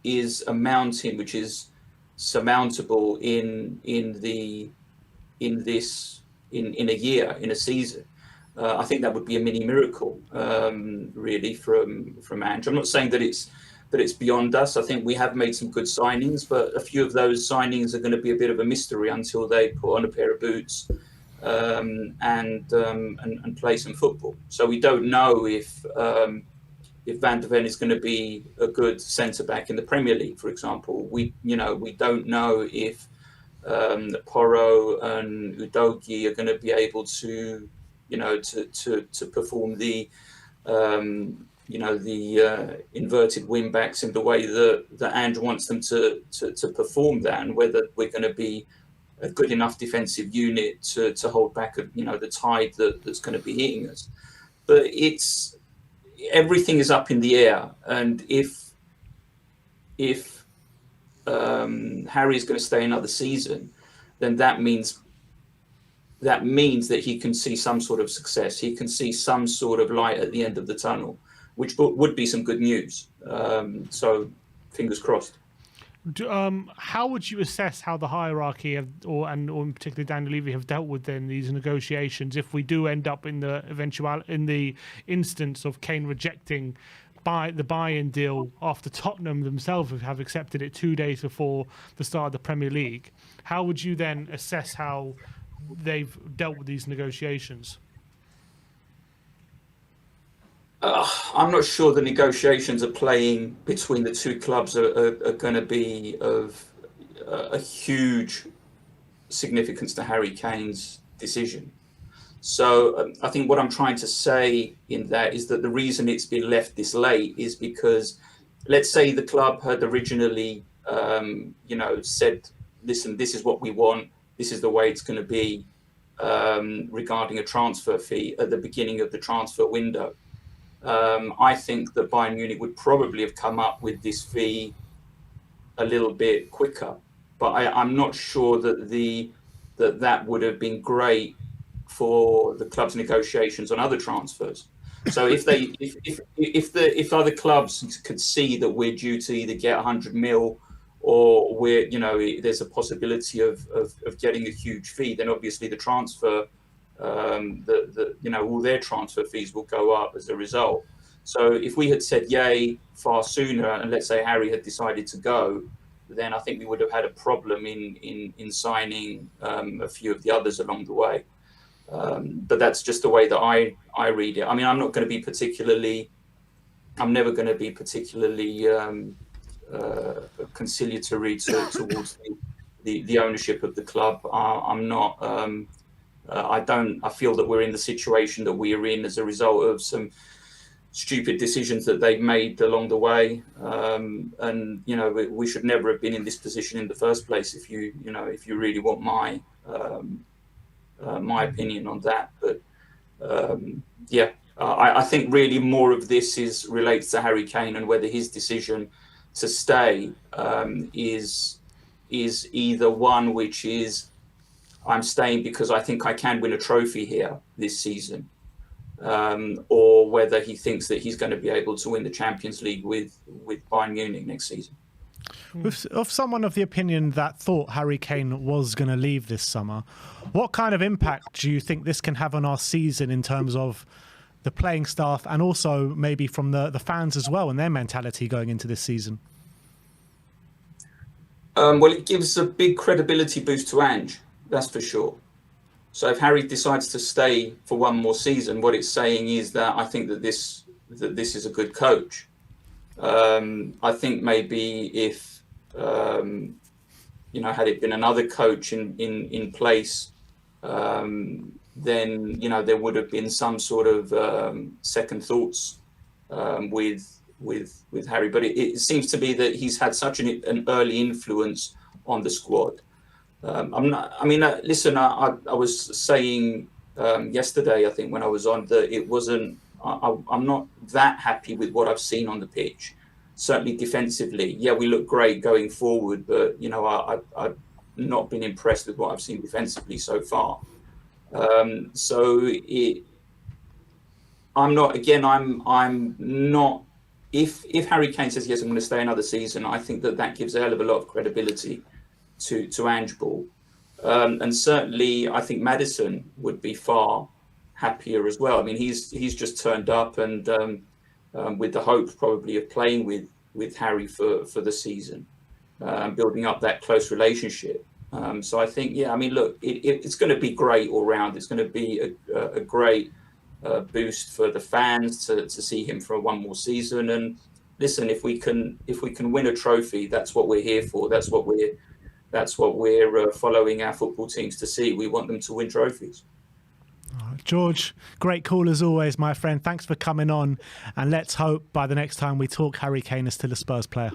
is a mountain which is surmountable in a year, in a season. I think that would be a mini miracle, really, from Ange. I'm not saying that it's beyond us. I think we have made some good signings, but a few of those signings are going to be a bit of a mystery until they put on a pair of boots and play some football. So we don't know if Van de Ven is going to be a good centre back in the Premier League, for example. We don't know if Porro and Udogie are going to be able to perform the inverted wing backs in the way that Ange wants them to perform that, and whether we're going to be a good enough defensive unit to hold back the tide that's going to be hitting us. But everything is up in the air, and if Harry is going to stay another season, then that means that he can see some sort of success. He can see some sort of light at the end of the tunnel, which would be some good news. So fingers crossed. How would you assess how the hierarchy or in particular Daniel Levy have dealt with then these negotiations if we do end up in the instance of Kane rejecting the buy-in deal after Tottenham themselves have accepted it 2 days before the start of the Premier League? How would you then assess how they've dealt with these negotiations? I'm not sure the negotiations are playing between the two clubs are going to be of a huge significance to Harry Kane's decision. So I think what I'm trying to say in that is that the reason it's been left this late is because, let's say the club had originally, said, listen, this is what we want, this is the way it's going to be regarding a transfer fee at the beginning of the transfer window. I think that Bayern Munich would probably have come up with this fee a little bit quicker, but I'm not sure that would have been great for the club's negotiations on other transfers. So if other clubs could see that we're due to either get 100 mil or there's a possibility of getting a huge fee, then obviously the transfer. All their transfer fees will go up as a result. So if we had said yay far sooner, and let's say Harry had decided to go, then I think we would have had a problem in signing a few of the others along the way. But that's just the way that I read it. I mean, I'm never going to be particularly conciliatory towards the ownership of the club. I'm not. I feel that we're in the situation that we are in as a result of some stupid decisions that they've made along the way. And we should never have been in this position in the first place. If you really want my opinion on that. But I think really more of this relates to Harry Kane and whether his decision to stay is either one which is, I'm staying because I think I can win a trophy here this season, or whether he thinks that he's going to be able to win the Champions League with Bayern Munich next season. Of someone of the opinion that thought Harry Kane was going to leave this summer, what kind of impact do you think this can have on our season in terms of the playing staff and also maybe from the fans as well and their mentality going into this season? Well, it gives a big credibility boost to Ange. That's for sure. So if Harry decides to stay for one more season, what it's saying is that I think that this is a good coach. I think maybe if had it been another coach in place, then there would have been some sort of second thoughts with Harry. But it seems to be that he's had such an early influence on the squad. I'm not. I mean, listen. I was saying yesterday, I think when I was on, that it wasn't. I'm not that happy with what I've seen on the pitch. Certainly defensively, yeah, we look great going forward, but you know, I've not been impressed with what I've seen defensively so far. I'm not. Again, I'm not. If Harry Kane says yes, I'm going to stay another season, I think that gives a hell of a lot of credibility to Ange Ball. And certainly, I think Maddison would be far happier as well. I mean, he's just turned up, and with the hope probably of playing with Harry for the season, building up that close relationship. So I think, yeah, I mean, look, it's going to be great all round. It's going to be a great boost for the fans to see him for one more season. And listen, if we can win a trophy, that's what we're here for. That's what we're following our football teams to see. We want them to win trophies. George, great call as always, my friend. Thanks for coming on, and let's hope by the next time we talk, Harry Kane is still a Spurs player.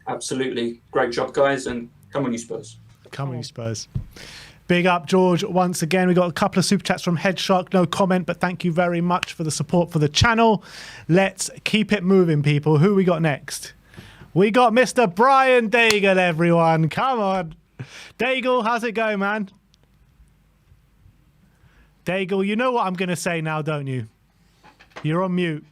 Absolutely. Great job, guys, and come on, you Spurs. Come on, you Spurs. Big up, George, once again. We got a couple of super chats from Headshark. No comment, but thank you very much for the support for the channel. Let's keep it moving, people. Who we got next? We got Mr. Brian Daigle, everyone. Come on. Daigle, how's it going, man? Daigle, you know what I'm going to say now, don't you? You're on mute.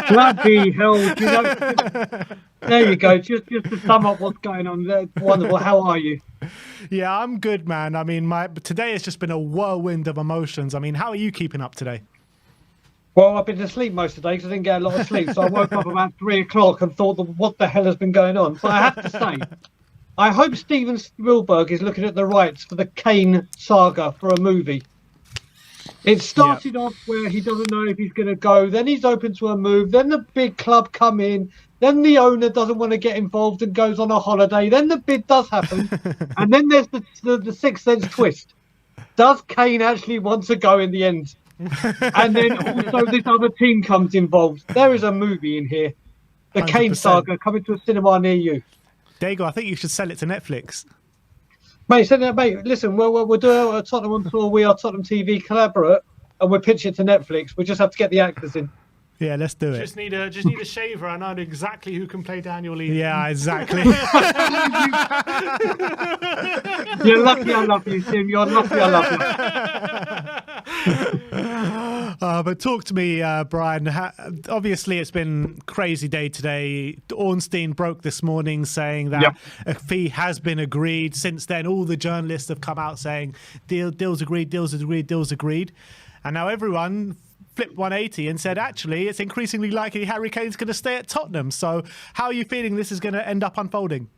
Bloody hell. You know, there you go. Just to sum up what's going on there. Wonderful. How are you? Yeah, I'm good, man. I mean, today has just been a whirlwind of emotions. I mean, how are you keeping up today? Well, I've been asleep most of the day because I didn't get a lot of sleep. So I woke up about 3 o'clock and thought, what the hell has been going on? But I have to say, I hope Steven Spielberg is looking at the rights for the Kane saga for a movie. It started off where he doesn't know if he's going to go. Then he's open to a move. Then the big club come in. Then the owner doesn't want to get involved and goes on a holiday. Then the bid does happen. And then there's the Sixth Sense twist. Does Kane actually want to go in the end? And then also this other team comes involved. There is a movie in here. The 100%. Kane saga coming to a cinema near you. Diego, I think you should sell it to Netflix. Mate, listen, we'll do a Tottenham tour. We are Tottenham TV collaborate, and we'll pitch it to Netflix. We just have to get the actors in. Yeah, let's do it. Just need a shaver. I know exactly who can play Daniel Lee. Yeah, exactly. You're lucky I love you, Tim. You're lucky I love you. But talk to me, Brian. Obviously, it's been a crazy day today. Ornstein broke this morning saying that a fee has been agreed. Since then, all the journalists have come out saying deals agreed, deals agreed, deals agreed. And now everyone flipped 180 and said, actually, it's increasingly likely Harry Kane's going to stay at Tottenham. So how are you feeling this is going to end up unfolding?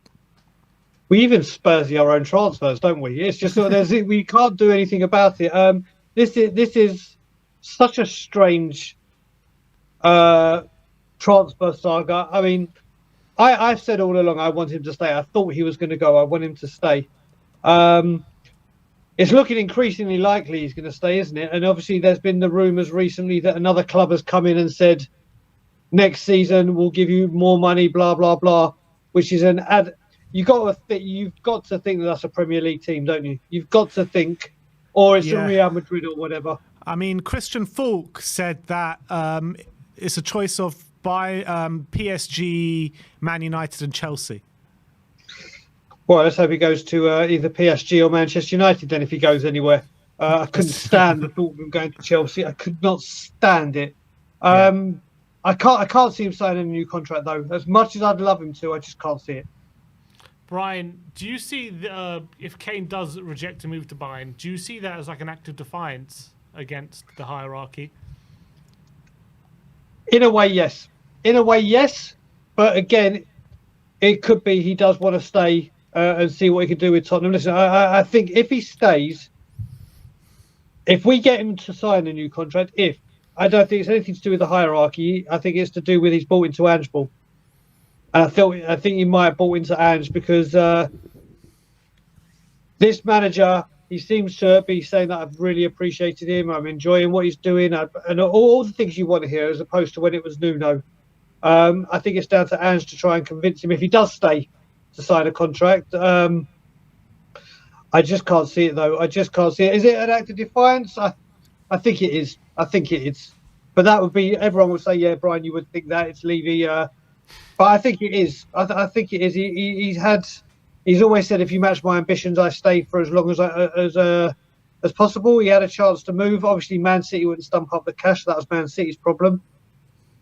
We even Spursy our own transfers, don't we? It's just we can't do anything about it. This is such a strange transfer saga. I mean, I've said all along I want him to stay. I thought he was going to go. I want him to stay. It's looking increasingly likely he's going to stay, isn't it? And obviously there's been the rumours recently that another club has come in and said, next season we'll give you more money, blah, blah, blah, which is an ad. You've got to think that that's a Premier League team, don't you? You've got to think, or it's a Real Madrid or whatever. I mean, Christian Falk said that it's a choice of PSG, Man United and Chelsea. Well, let's hope he goes to either PSG or Manchester United then if he goes anywhere. I couldn't stand the thought of him going to Chelsea. I could not stand it. I can't see him signing a new contract, though. As much as I'd love him to, I just can't see it. Brian, do you see if Kane does reject a move to Bayern, do you see that as like an act of defiance against the hierarchy? In a way, yes. But again, it could be he does want to stay and see what he can do with Tottenham. Listen, I think if he stays, if we get him to sign a new contract, I don't think it's anything to do with the hierarchy. I think it's to do with he's bought into Ange Ball. And I think he might have bought into Ange because this manager, he seems to be saying that I've really appreciated him. I'm enjoying what he's doing, and all the things you want to hear, as opposed to when it was Nuno. I think it's down to Ange to try and convince him, if he does stay, to sign a contract. I just can't see it though. I just can't see it. Is it an act of defiance? I think it is. I think it is. But that would be, everyone would say, yeah, Brian, you would think that it's Levy. But I think it is. I think it is. He's always said, if you match my ambitions, I stay for as long as possible. He had a chance to move. Obviously, Man City wouldn't stump up the cash. That was Man City's problem.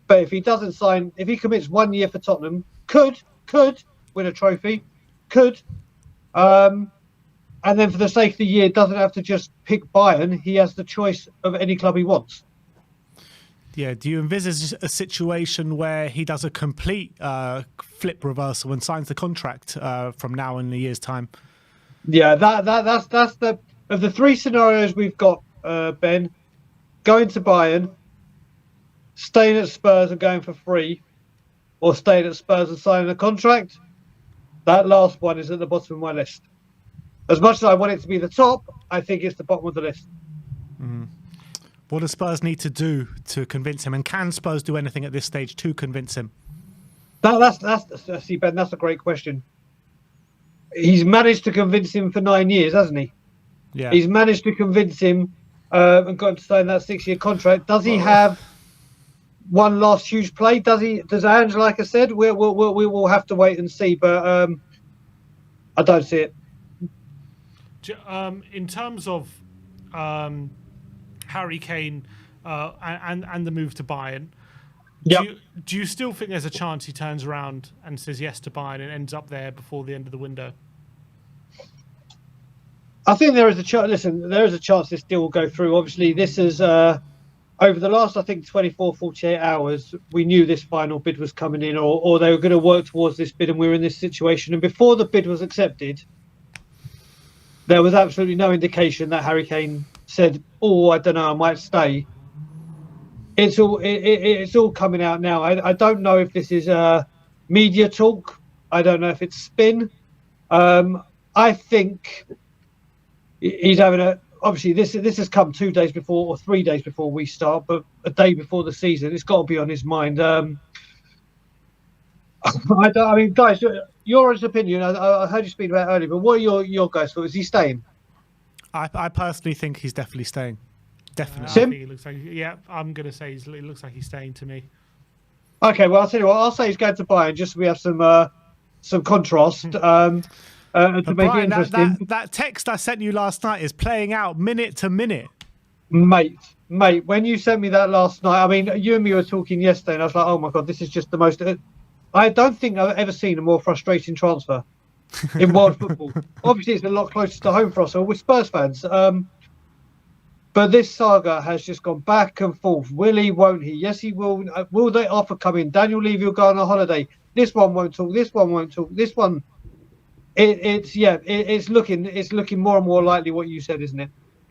But if he doesn't sign, if he commits 1 year for Tottenham, could win a trophy, could. And then for the sake of the year, doesn't have to just pick Bayern. He has the choice of any club he wants. Yeah, do you envisage a situation where he does a complete flip reversal and signs the contract from now in a year's time? Yeah, that's the of the three scenarios we've got, Ben. Going to Bayern, staying at Spurs and going for free, or staying at Spurs and signing a contract. That last one is at the bottom of my list. As much as I want it to be the top, I think it's the bottom of the list. Mm. What does Spurs need to do to convince him? And can Spurs do anything at this stage to convince him? See, Ben, that's a great question. He's managed to convince him for 9 years, hasn't he? Yeah. He's managed to convince him and got him to sign that 6-year contract. Does he have one last huge play? Does Ange, like I said, we will have to wait and see. But I don't see it. In terms of Harry Kane and the move to Bayern, do you still think there's a chance he turns around and says yes to Bayern and ends up there before the end of the window? I think there is a chance. Listen, there is a chance this deal will go through. Obviously, this is over the last, I think, 24, 48 hours, we knew this final bid was coming in, or they were going to work towards this bid, and we were in this situation. And before the bid was accepted, there was absolutely no indication that Harry Kane said, "Oh, I don't know, I might stay." It's all coming out now. I don't know if this is media talk. I don't know if it's spin. I think he's having a. Obviously, this has come 2 days before or 3 days before we start, but a day before the season. It's got to be on his mind. I mean, guys, your opinion. I heard you speak about it earlier, but what are your guys' thoughts? Is he staying? I personally think he's definitely staying. Definitely. I think he looks like, yeah, I'm going to say it looks like he's staying to me. Okay, well, I'll tell you what. I'll say he's going to Bayern just so we have some contrast. To make it interesting. That text I sent you last night is playing out minute to minute. Mate, when you sent me that last night, I mean, you and me were talking yesterday, and I was like, oh my God, this is just the most... I don't think I've ever seen a more frustrating transfer in world football. Obviously, it's a lot closer to home for us, or with Spurs fans. But this saga has just gone back and forth. Will he, won't he? Yes, he will. Will they offer come in? Daniel Levy will go on a holiday. This one won't talk. This one won't talk. This one... It's looking more and more likely what you said, isn't it?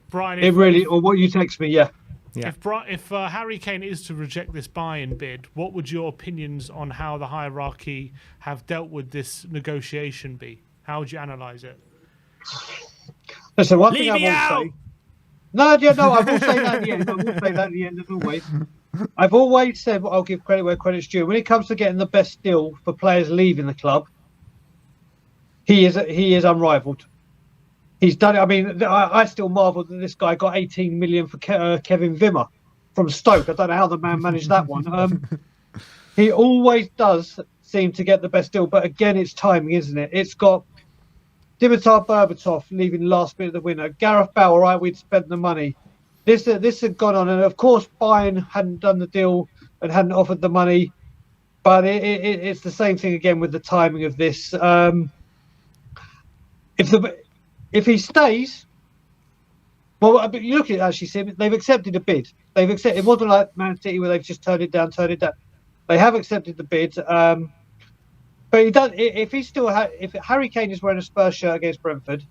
Brian, or what you text me, yeah. If Harry Kane is to reject this buy-in bid, what would your opinions on how the hierarchy have dealt with this negotiation be? How would you analyse it? Listen, one thing I will say. No, I will say that at the end. I will say that at the end as always. I've always said, I'll give credit where credit's due. When it comes to getting the best deal for players leaving the club, he is unrivaled. He's done it. I mean, I still marvel that this guy got 18 million for Kevin Wimmer from Stoke. I don't know how the man managed that one. He always does seem to get the best deal, but again, it's timing, isn't it? It's got Dimitar Berbatov leaving last bit of the window. Gareth Bale, all right, we'd spent the money. This had gone on, and of course, Bayern hadn't done the deal and hadn't offered the money, but it's the same thing again with the timing of this. If he stays, well, but you look at it, actually, Sim, they've accepted a bid. It wasn't like Man City where they've just turned it down. They have accepted the bid. But he does. If Harry Kane is wearing a Spurs shirt against Brentford,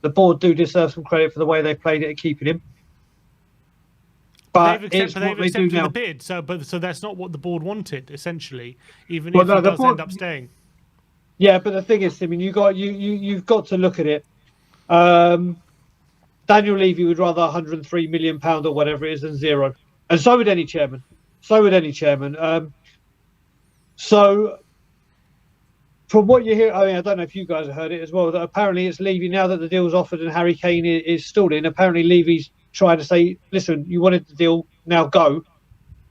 the board do deserve some credit for the way they played it at keeping him. But they've accepted the bid, so that's not what the board wanted, essentially. Even if he does end up staying. Yeah, but the thing is, I mean, you've got to look at it. Daniel Levy would rather £103 million or whatever it is than zero, and so would any chairman. So from what you hear, I mean, I don't know if you guys have heard it as well, that apparently it's Levy, now that the deal's offered and Harry Kane is stalling, apparently Levy's trying to say, listen, you wanted the deal, now go,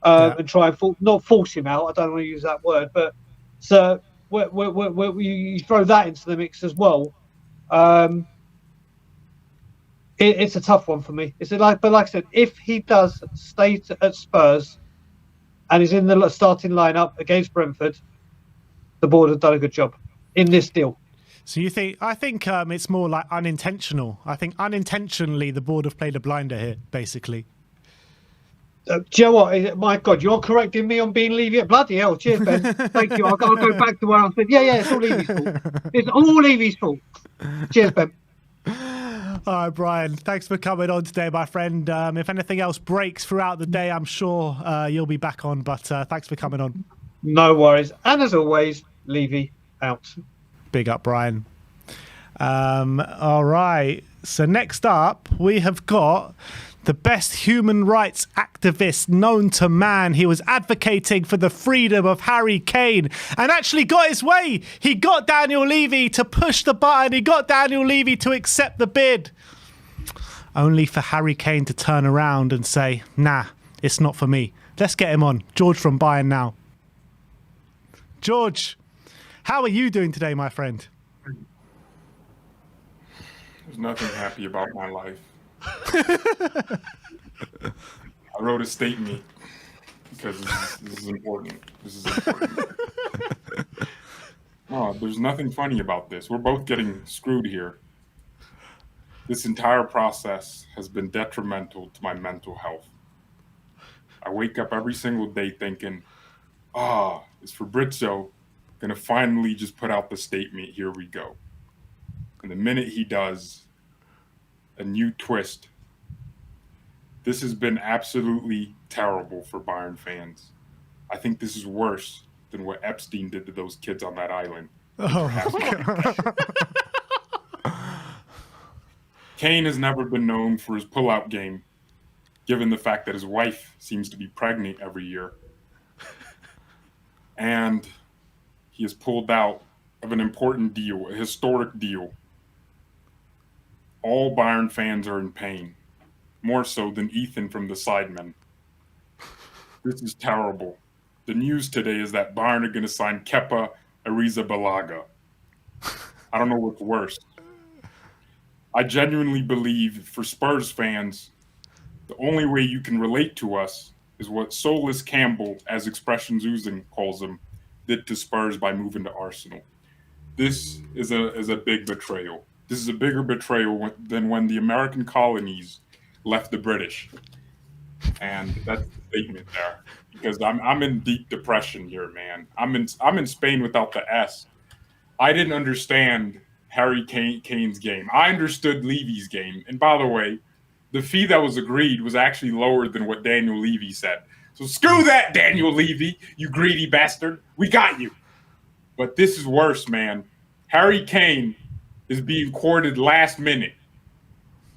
and try and not force him out. I don't want to use that word, but so you throw that into the mix as well. It's a tough one for me. But like I said, if he does stay at Spurs and is in the starting lineup against Brentford, the board have done a good job in this deal. So you think? I think it's more like unintentional. I think unintentionally the board have played a blinder here, basically. Do you know what? My God, you're correcting me on being Levy. Bloody hell, cheers, Ben. Thank you. I'll go back to where I said, yeah, it's all Levy's fault. It's all Levy's fault. Cheers, Ben. All right, Brian, thanks for coming on today, my friend. If anything else breaks throughout the day, I'm sure you'll be back on, but thanks for coming on. No worries. And as always, Levy out. Big up, Brian. All right. So next up, we have got the best human rights activist known to man. He was advocating for the freedom of Harry Kane and actually got his way. He got Daniel Levy to push the button. He got Daniel Levy to accept the bid. Only for Harry Kane to turn around and say, nah, it's not for me. Let's get him on. George from Bayern now. George, how are you doing today, my friend? There's nothing happy about my life. I wrote a statement because this is important. No, there's nothing funny about this. We're both getting screwed here. This entire process has been detrimental to my mental health. I wake up every single day thinking, is Fabrizio going to finally just put out the statement? Here we go. And the minute he does, a new twist. This has been absolutely terrible for Bayern fans. I think this is worse than what Epstein did to those kids on that island. Kane has never been known for his pull-out game, given the fact that his wife seems to be pregnant every year. And he has pulled out of an important deal, a historic deal. All Bayern fans are in pain, more so than Ethan from the Sidemen. This is terrible. The news today is that Bayern are going to sign Kepa Arrizabalaga. I don't know what's worse. I genuinely believe for Spurs fans, the only way you can relate to us is what Soulless Campbell, as Expressions Oozing calls him, did to Spurs by moving to Arsenal. This is a big betrayal. This is a bigger betrayal than when the American colonies left the British. And that's the statement there. Because I'm in deep depression here, man. I'm in Spain without the S. I didn't understand Harry Kane's game. I understood Levy's game. And by the way, the fee that was agreed was actually lower than what Daniel Levy said. So screw that, Daniel Levy, you greedy bastard. We got you. But this is worse, man. Harry Kane is being courted last minute.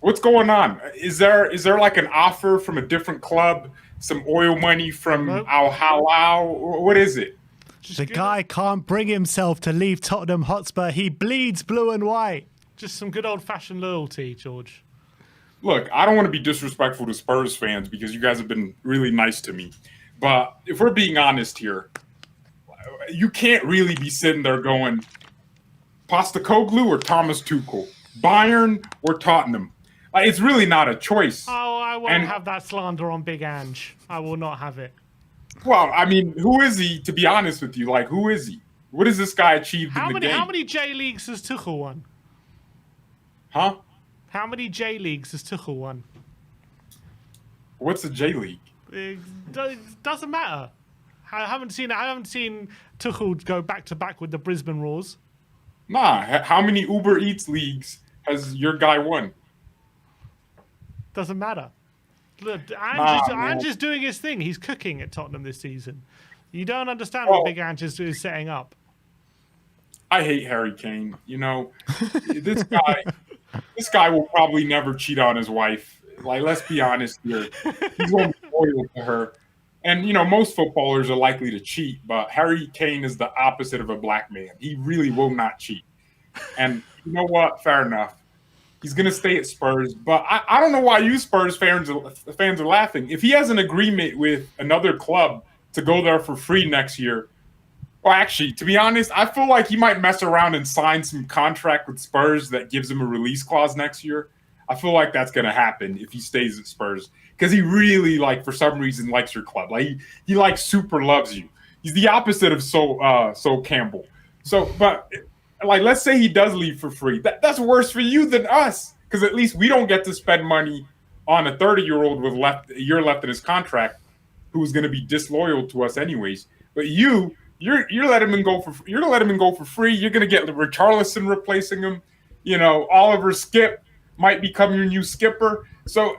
What's going on? Is there like an offer from a different club, some oil money from Al Halal? What is it? The guy can't bring himself to leave Tottenham Hotspur. He bleeds blue and white. Just some good old-fashioned loyalty, George. Look, I don't want to be disrespectful to Spurs fans because you guys have been really nice to me. But if we're being honest here, you can't really be sitting there going, Postecoglou or Thomas Tuchel, Bayern or Tottenham. It's really not a choice. Oh, I won't have that slander on Big Ange. I will not have it. Well, I mean, who is he, to be honest with you? Like, who is he? What has this guy achieved in the game? How many J-Leagues has Tuchel won? Huh? How many J-Leagues has Tuchel won? What's a J-League? It doesn't matter. I haven't seen Tuchel go back-to-back with the Brisbane Roars. Nah, how many Uber Eats leagues has your guy won? Doesn't matter. Look, Ange is doing his thing. He's cooking at Tottenham this season. You don't understand what Big Ange is setting up. I hate Harry Kane. You know, this guy will probably never cheat on his wife. Like, let's be honest here. He's going to be loyal to her. And, most footballers are likely to cheat, but Harry Kane is the opposite of a black man. He really will not cheat. And you know what? Fair enough. He's going to stay at Spurs. But I don't know why you Spurs fans are laughing. If he has an agreement with another club to go there for free next year, well, actually, to be honest, I feel like he might mess around and sign some contract with Spurs that gives him a release clause next year. I feel like that's going to happen if he stays at Spurs because he really, for some reason, likes your club. He super loves you. He's the opposite of Sol Campbell. But let's say he does leave for free. That's worse for you than us because at least we don't get to spend money on a 30-year-old with a year left in his contract who is going to be disloyal to us anyways. But you're letting him go for free. You're going to get Richarlison replacing him. Oliver Skip might become your new skipper. So,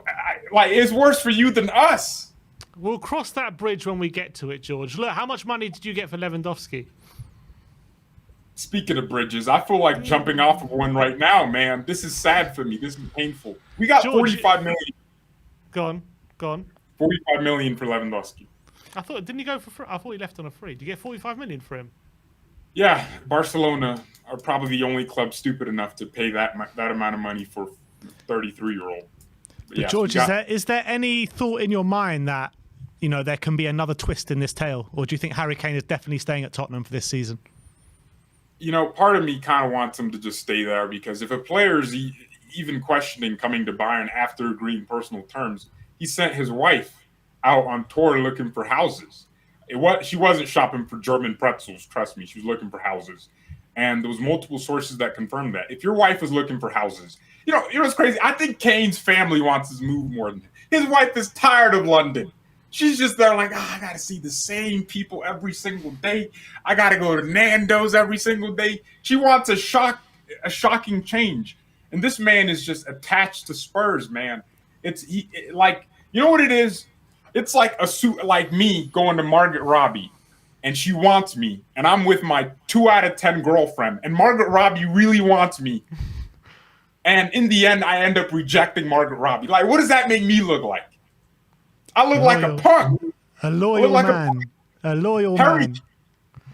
it's worse for you than us. We'll cross that bridge when we get to it, George. Look, how much money did you get for Lewandowski? Speaking of bridges, I feel like jumping off of one right now, man. This is sad for me. This is painful. We got George, 45 million. Go on. 45 million for Lewandowski. Didn't he go for free? I thought he left on a free. Did you get 45 million for him? Yeah, Barcelona are probably the only club stupid enough to pay that amount of money for a 33-year-old. But George, is there any thought in your mind that there can be another twist in this tale, or do you think Harry Kane is definitely staying at Tottenham for this season? Part of me kind of wants him to just stay there because if a player is even questioning coming to Bayern after agreeing personal terms, he sent his wife out on tour looking for houses. She wasn't shopping for German pretzels, trust me. She was looking for houses. And there was multiple sources that confirmed that. If your wife is looking for houses, what's crazy? I think Kane's family wants to move more than him. His wife is tired of London. She's just there I got to see the same people every single day. I got to go to Nando's every single day. She wants a shocking change. And this man is just attached to Spurs, man. You know what it is? It's like a suit like me going to Margaret Robbie and she wants me and I'm with my 2 out of 10 girlfriend and Margaret Robbie really wants me. And in the end, I end up rejecting Margaret Robbie. What does that make me look like? I look like a punk. A loyal man. A loyal Harry, man.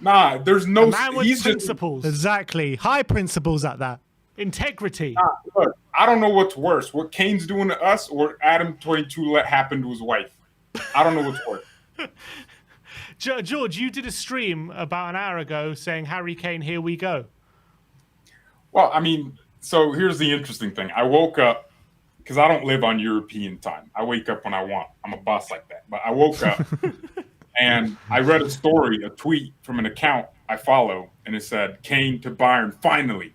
Nah, there's no... A man with principles. Exactly. High principles at that. Integrity. Look, I don't know what's worse. What Kane's doing to us or Adam 22 let happen to his wife. I don't know what's worse. George, you did a stream about an hour ago saying, Harry Kane, here we go. Well, so here's the interesting thing. I woke up, because I don't live on European time. I wake up when I want. I'm a boss like that. But I woke up and I read a tweet from an account I follow, and it said, Kane to Bayern, finally.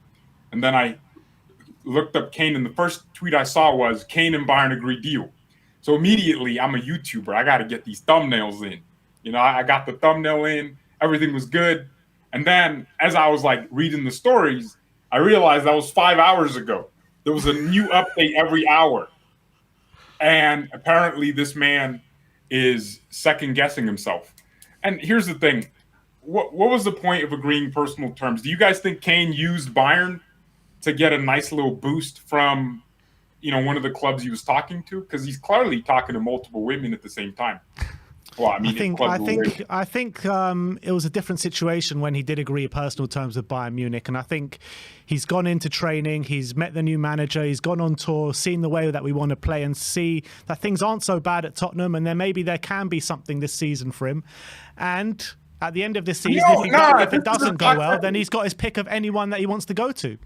And then I looked up Kane, and the first tweet I saw was, Kane and Bayern agree deal. So immediately, I'm a YouTuber. I got to get these thumbnails in. I got the thumbnail in. Everything was good. And then as I was reading the stories, I realized that was 5 hours ago. There was a new update every hour. And apparently this man is second-guessing himself. And here's the thing. What was the point of agreeing personal terms? Do you guys think Kane used Bayern to get a nice little boost from, one of the clubs he was talking to? Because he's clearly talking to multiple women at the same time. Well, I think it was a different situation when he did agree personal terms with Bayern Munich, and I think he's gone into training, he's met the new manager, he's gone on tour, seen the way that we want to play, and see that things aren't so bad at Tottenham, and then maybe there can be something this season for him. And at the end of this season, if it doesn't go well, then he's got his pick of anyone that he wants to go to.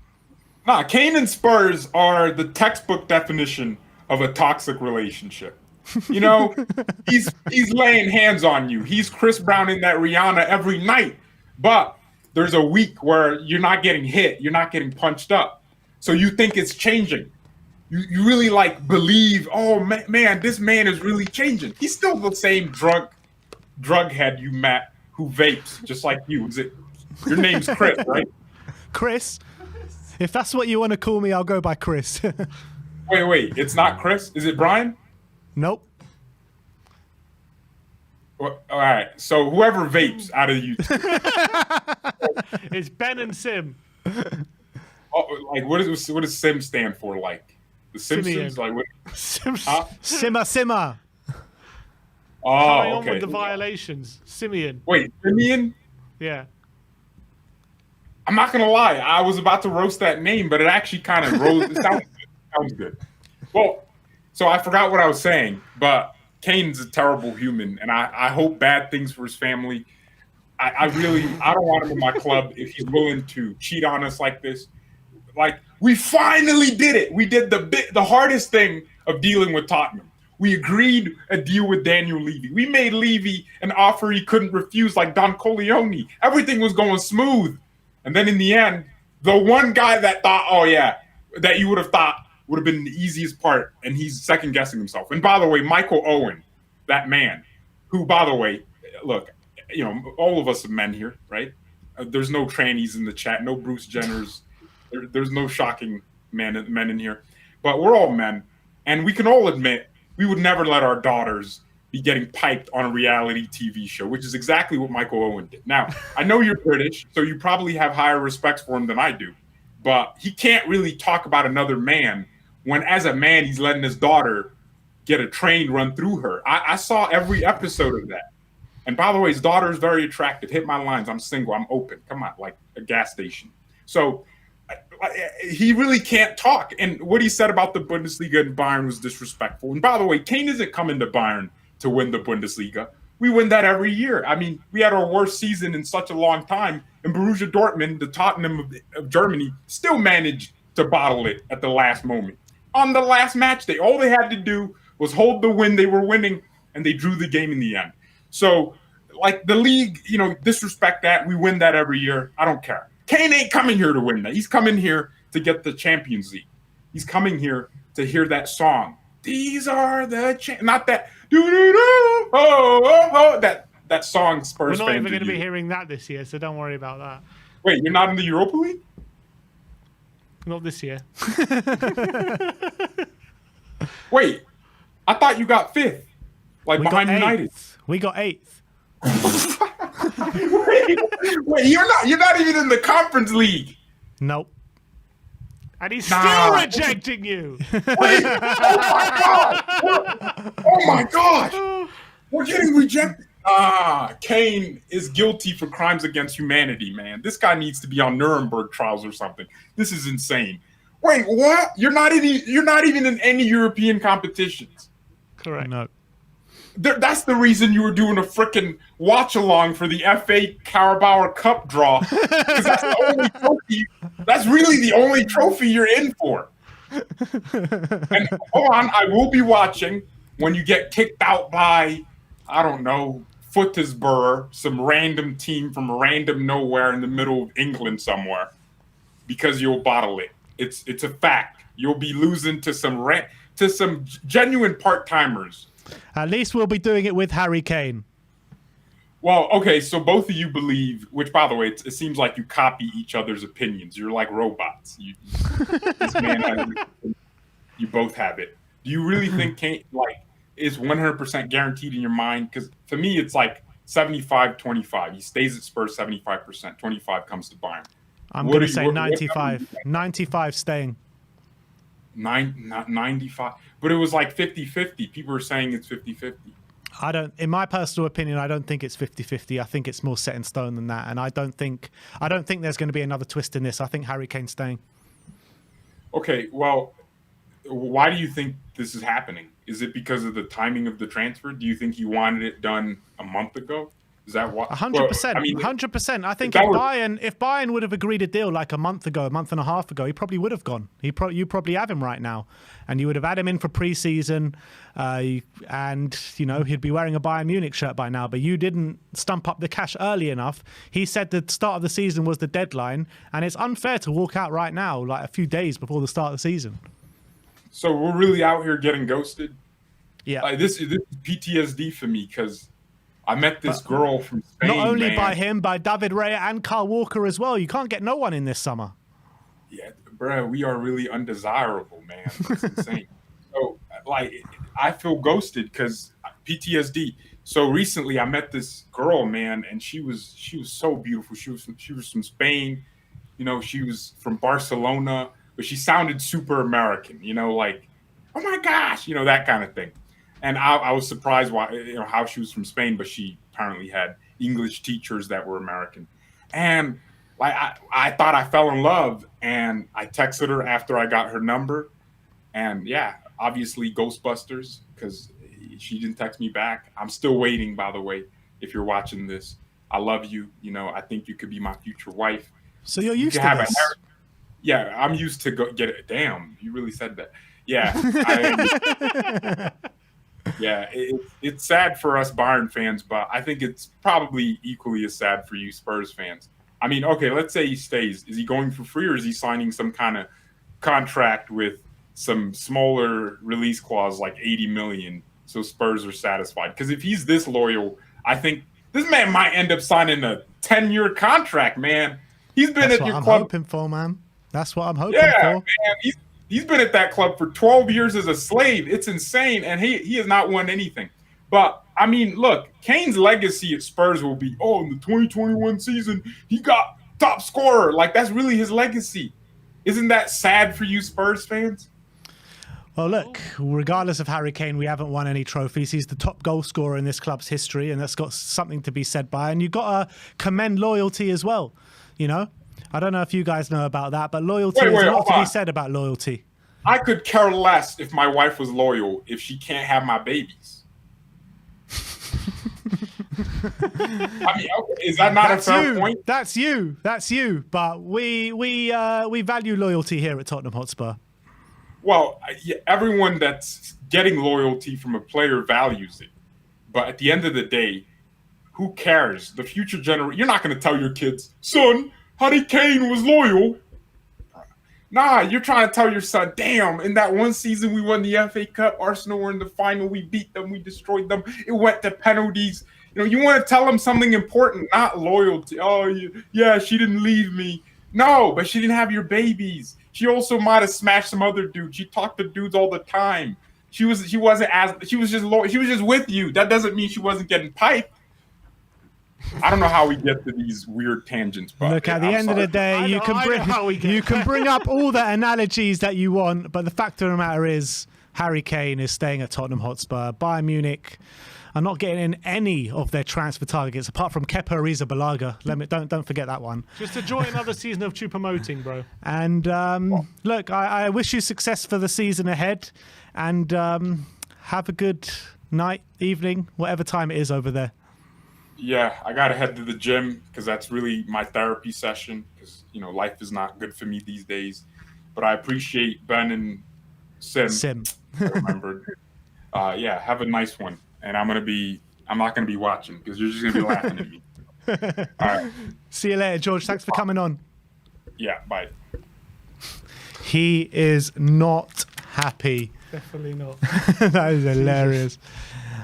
Nah, Kane and Spurs are the textbook definition of a toxic relationship. He's laying hands on you. He's Chris Brown in that Rihanna every night. But there's a week where you're not getting hit. You're not getting punched up. So you think it's changing. You really believe, oh man, this man is really changing. He's still the same drug head you met who vapes just like you. Your name's Chris, right? Chris? If that's what you want to call me, I'll go by Chris. Wait. It's not Chris? Is it Brian? Nope. Well, all right. So whoever vapes out of you. It's Ben and Sim. What does Sim stand for? The Simpsons? Simeon. Simmer. Carry Oh, on with the okay. violations. Simeon. Wait, Simeon? Yeah. I'm not gonna lie. I was about to roast that name, but it actually kind of rose. It sounds good. Well, so I forgot what I was saying, but Kane's a terrible human, and I hope bad things for his family. I don't want him in my club if he's willing to cheat on us like this. Like, we finally did it. We did the hardest thing of dealing with Tottenham. We agreed a deal with Daniel Levy. We made Levy an offer he couldn't refuse, like Don Corleone. Everything was going smooth. And then in the end, the one guy that thought, oh yeah, that you would have thought would have been the easiest part, and he's second guessing himself. And by the way, Michael Owen, that man, who, by the way, look, all of us are men here, right? There's no trannies in the chat, no Bruce Jenners. There's no shocking men in here, but we're all men, and we can all admit we would never let our daughters be getting piped on a reality TV show, which is exactly what Michael Owen did. Now, I know you're British, so you probably have higher respect for him than I do, but he can't really talk about another man when, as a man, he's letting his daughter get a train run through her. I saw every episode of that. And by the way, his daughter is very attractive. Hit my lines. I'm single. I'm open. Come on, like a gas station. So he really can't talk. And what he said about the Bundesliga and Bayern was disrespectful. And by the way, Kane isn't coming to Bayern to win the Bundesliga. We win that every year. I mean, we had our worst season in such a long time. And Borussia Dortmund, the Tottenham of Germany, still managed to bottle it at the last moment. On the last match day, all they had to do was hold the win they were winning, and they drew the game in the end. So, like, the league, disrespect that. We win that every year. I don't care. Kane ain't coming here to win that. He's coming here to get the Champions League. He's coming here to hear that song. These are the not that do-do-do, oh, oh, oh, that song Spurs fans. We're not even going to be hearing that this year, so don't worry about that. Wait, you're not in the Europa League? Not this year. Wait, I thought you got fifth, like behind United. We got eighth. Wait, you're not even in the Conference League. Nope. And he's still rejecting you. Wait, oh my gosh. We're getting rejected. Kane is guilty for crimes against humanity, man. This guy needs to be on Nuremberg trials or something. This is insane. Wait, what? You're not even in any European competitions. Correct. No. That's the reason you were doing a frickin' watch along for the FA Carabao Cup draw. Because that's the only trophy. That's really the only trophy you're in for. And hold on, I will be watching when you get kicked out by, I don't know, Footersborough, some random team from random nowhere in the middle of England somewhere, because you'll bottle it. It's a fact. You'll be losing to some genuine part-timers. At least we'll be doing it with Harry Kane. Well, okay, so both of you believe, which, by the way, it seems like you copy each other's opinions. You're like robots. This man has, you both have it. Do you really think Kane is 100% guaranteed in your mind? Because for me, it's like 75-25. He stays at Spurs 75%. 25 comes to Bayern. I'm going to say 95. 95 staying. 95. But it was like 50-50. People are saying it's 50-50. In my personal opinion, I don't think it's 50-50. I think it's more set in stone than that. And I don't think there's going to be another twist in this. I think Harry Kane's staying. Okay, well, why do you think this is happening? Is it because of the timing of the transfer? Do you think he wanted it done a month ago? Is that what? 100%. 100%. I think if Bayern would have agreed a deal like a month ago, a month and a half ago, he probably would have gone. You probably have him right now, and you would have had him in for pre-season, and he'd be wearing a Bayern Munich shirt by now. But you didn't stump up the cash early enough. He said the start of the season was the deadline, and it's unfair to walk out right now, like a few days before the start of the season. So we're really out here getting ghosted. Yeah, this is PTSD for me because I met this girl from Spain. Not only by him, by David Raya and Kyle Walker as well. You can't get no one in this summer. Yeah, bro, we are really undesirable, man. It's insane. So, I feel ghosted because PTSD. So recently, I met this girl, man, and she was so beautiful. She was from Spain. She was from Barcelona, but she sounded super American. Oh my gosh, that kind of thing. And I was surprised why, how she was from Spain, but she apparently had English teachers that were American. And like I thought I fell in love, and I texted her after I got her number, and yeah, obviously Ghostbusters, because she didn't text me back. I'm still waiting, by the way. If you're watching this, I love you. I think you could be my future wife. So you're used to this. Yeah, I'm used to get it. Damn, you really said that. Yeah. Yeah, it's sad for us Bayern fans, but I think it's probably equally as sad for you Spurs fans. I mean, okay, let's say he stays. Is he going for free, or is he signing some kind of contract with some smaller release clause like 80 million so Spurs are satisfied? Because if he's this loyal, I think this man might end up signing a 10-year contract, man. He's been at your club. That's what I'm hoping for, man. That's what I'm hoping for. Man, he's been at that club for 12 years as a slave. It's insane, and he has not won anything. But, I mean, look, Kane's legacy at Spurs will be, in the 2021 season, he got top scorer. Like, that's really his legacy. Isn't that sad for you Spurs fans? Well, look, regardless of Harry Kane, we haven't won any trophies. He's the top goal scorer in this club's history, and that's got something to be said by. And you've got to commend loyalty as well, I don't know if you guys know about that, but loyalty is a lot to be said about loyalty. I could care less if my wife was loyal if she can't have my babies. I mean, is that not a fair point? That's you. But we value loyalty here at Tottenham Hotspur. Well, everyone that's getting loyalty from a player values it. But at the end of the day, who cares? The future generation. You're not going to tell your kids, son, Harry Kane was loyal. Nah, you're trying to tell your son, damn, in that one season we won the FA Cup, Arsenal were in the final, we beat them, we destroyed them, it went to penalties. You want to tell them something important, not loyalty. Oh, yeah, she didn't leave me. No, but she didn't have your babies. She also might have smashed some other dude. She talked to dudes all the time. She was just with you. That doesn't mean she wasn't getting piped. I don't know how we get to these weird tangents, but look, at the end of the day, you can bring up all the analogies that you want, but the fact of the matter is Harry Kane is staying at Tottenham Hotspur. Bayern Munich are not getting in any of their transfer targets apart from Kepa Arrizabalaga. Don't forget that one. Just enjoy another season of promoting, bro. And look, I wish you success for the season ahead, and have a good night, evening, whatever time it is over there. Yeah, I got to head to the gym because that's really my therapy session because, life is not good for me these days. But I appreciate Ben and Sim. I remembered. Yeah, have a nice one. And I'm not going to be watching because you're just going to be laughing at me. All right. See you later, George. Thanks for coming on. Yeah, bye. He is not happy. Definitely not. That is hilarious.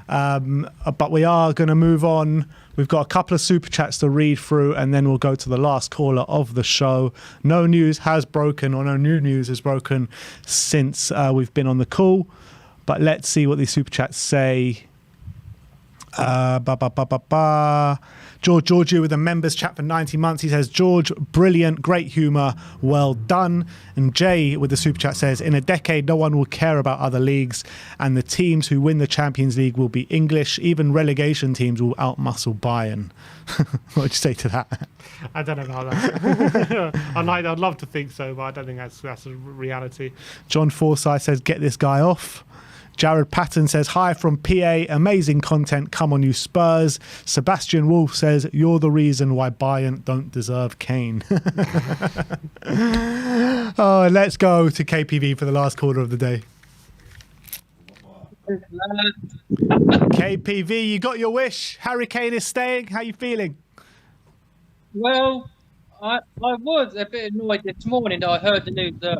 But we are going to move on. We've got a couple of super chats to read through, and then we'll go to the last caller of the show. No news has broken, or no new news has broken since we've been on the call. But let's see what these super chats say. Georgiou with a members chat for 90 months. He says, George, brilliant, great humour, well done. And Jay with the super chat says, in a decade, no one will care about other leagues, and the teams who win the Champions League will be English. Even relegation teams will outmuscle Bayern. What would you say to that? I don't know about that. I'd love to think so, but I don't think that's a reality. John Forsyth says, get this guy off. Jared Patton says, hi from PA, amazing content, come on you Spurs. Sebastian Wolf says, you're the reason why Bayern don't deserve Kane. Oh, let's go to KPV for the last quarter of the day. KPV, you got your wish. Harry Kane is staying. How you feeling? Well, I was a bit annoyed this morning that I heard the news that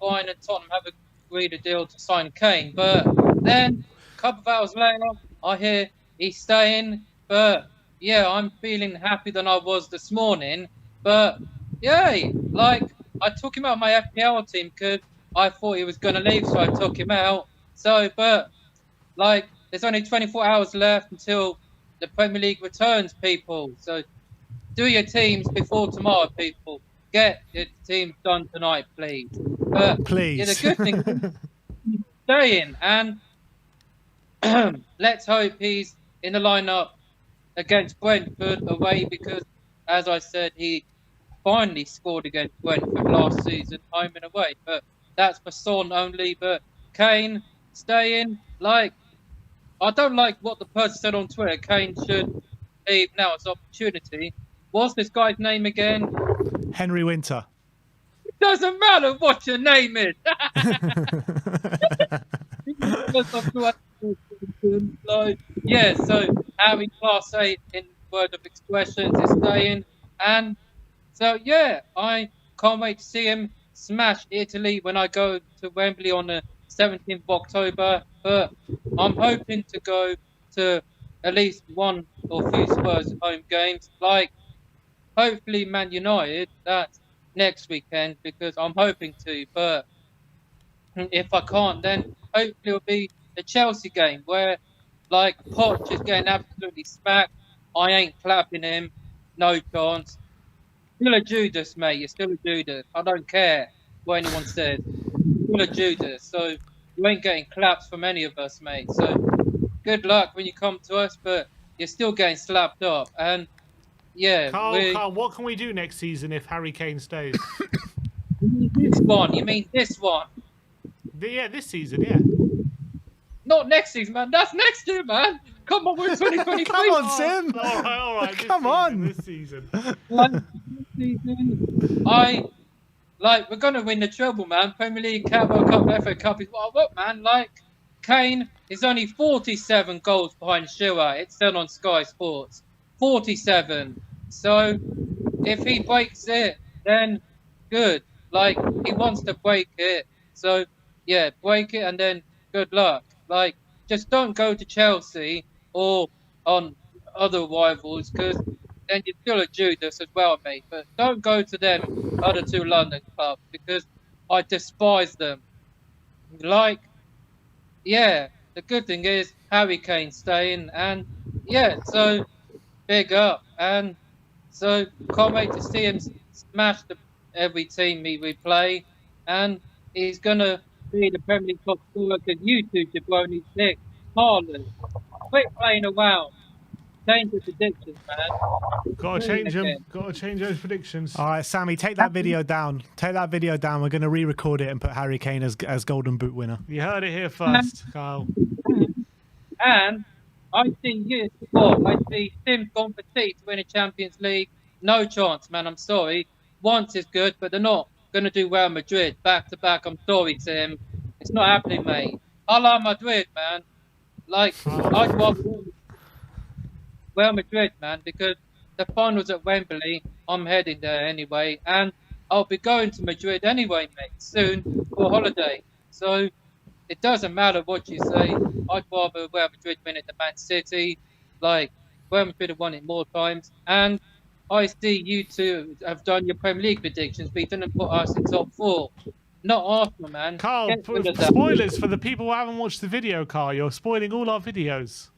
Bayern and Tottenham have agreed a deal to sign Kane, but then a couple of hours later I hear he's staying. But yeah, I'm feeling happier than I was this morning. But yay, like I took him out of my FPL team because I thought he was going to leave, so I took him out. So, but like there's only 24 hours left until the Premier League returns, people. So do your teams before tomorrow, people. Get your teams done tonight, please. But please. Yeah, the good thing is staying, and let's hope he's in the lineup against Brentford away because, as I said, he finally scored against Brentford last season, home and away. But that's for Son only. But Kane staying, like, I don't like what the person said on Twitter. Kane should leave now. It's opportunity. What's this guy's name again? Henry Winter. It doesn't matter what your name is. Like, yeah, so Harry Class 8 in word of expressions is staying. And so, yeah, I can't wait to see him smash Italy when I go to Wembley on the 17th of October. But I'm hoping to go to at least one or few Spurs home games. Like, hopefully Man United, that's next weekend because I'm hoping to. But if I can't, then hopefully it'll be the Chelsea game where, like, Poch is getting absolutely smacked. I ain't clapping him. No chance. Still a Judas, mate. You're still a Judas. I don't care what anyone says. Still a Judas. So you ain't getting claps from any of us, mate. So good luck when you come to us, but you're still getting slapped up. And yeah, Carl, what can we do next season if Harry Kane stays? this one. You mean this one? Yeah, this season, yeah. Not next season, man. That's next year, man. Come on, we're 2023. Come on, Sim. All right. Come on. This season. We're gonna win the treble, man. Premier League, Carabao Cup, FA Cup is what I want, man. Like, Kane is only 47 goals behind Shearer. It's still on Sky Sports. 47. So if he breaks it, then good. Like, he wants to break it. So yeah, break it and then good luck. Like, just don't go to Chelsea or on other rivals because then you're still a Judas as well, mate. But don't go to them other two London clubs because I despise them. Like, yeah, the good thing is Harry Kane staying, and yeah, so big up, and so can't wait to see him smash every team we play, and he's gonna be the Premier League top scorer because you two jabronis Nick Haaland. Quit playing around. Change the predictions, man. Got to change them. Got to change those predictions. All right, Sammy, take that video down. Take that video down. We're going to re-record it and put Harry Kane as Golden Boot winner. You heard it here first, Kyle. And I see years before, I see Sims gone for City to win a Champions League. No chance, man. I'm sorry. Once is good, but they're not going to do Real Madrid back to back. I'm sorry, Tim. It's not happening, mate. I like Madrid, man. Like, I'd want Real Madrid, man, because the finals at Wembley, I'm heading there anyway, and I'll be going to Madrid anyway, mate, soon for a holiday. So it doesn't matter what you say. I'd rather Real Madrid win it than Man City. Like, Real Madrid have won it more times, and I see you two have done your Premier League predictions, but you didn't put us in top 4. Not Arsenal, man. Carl, spoilers for the people who haven't watched the video, Carl. You're spoiling all our videos.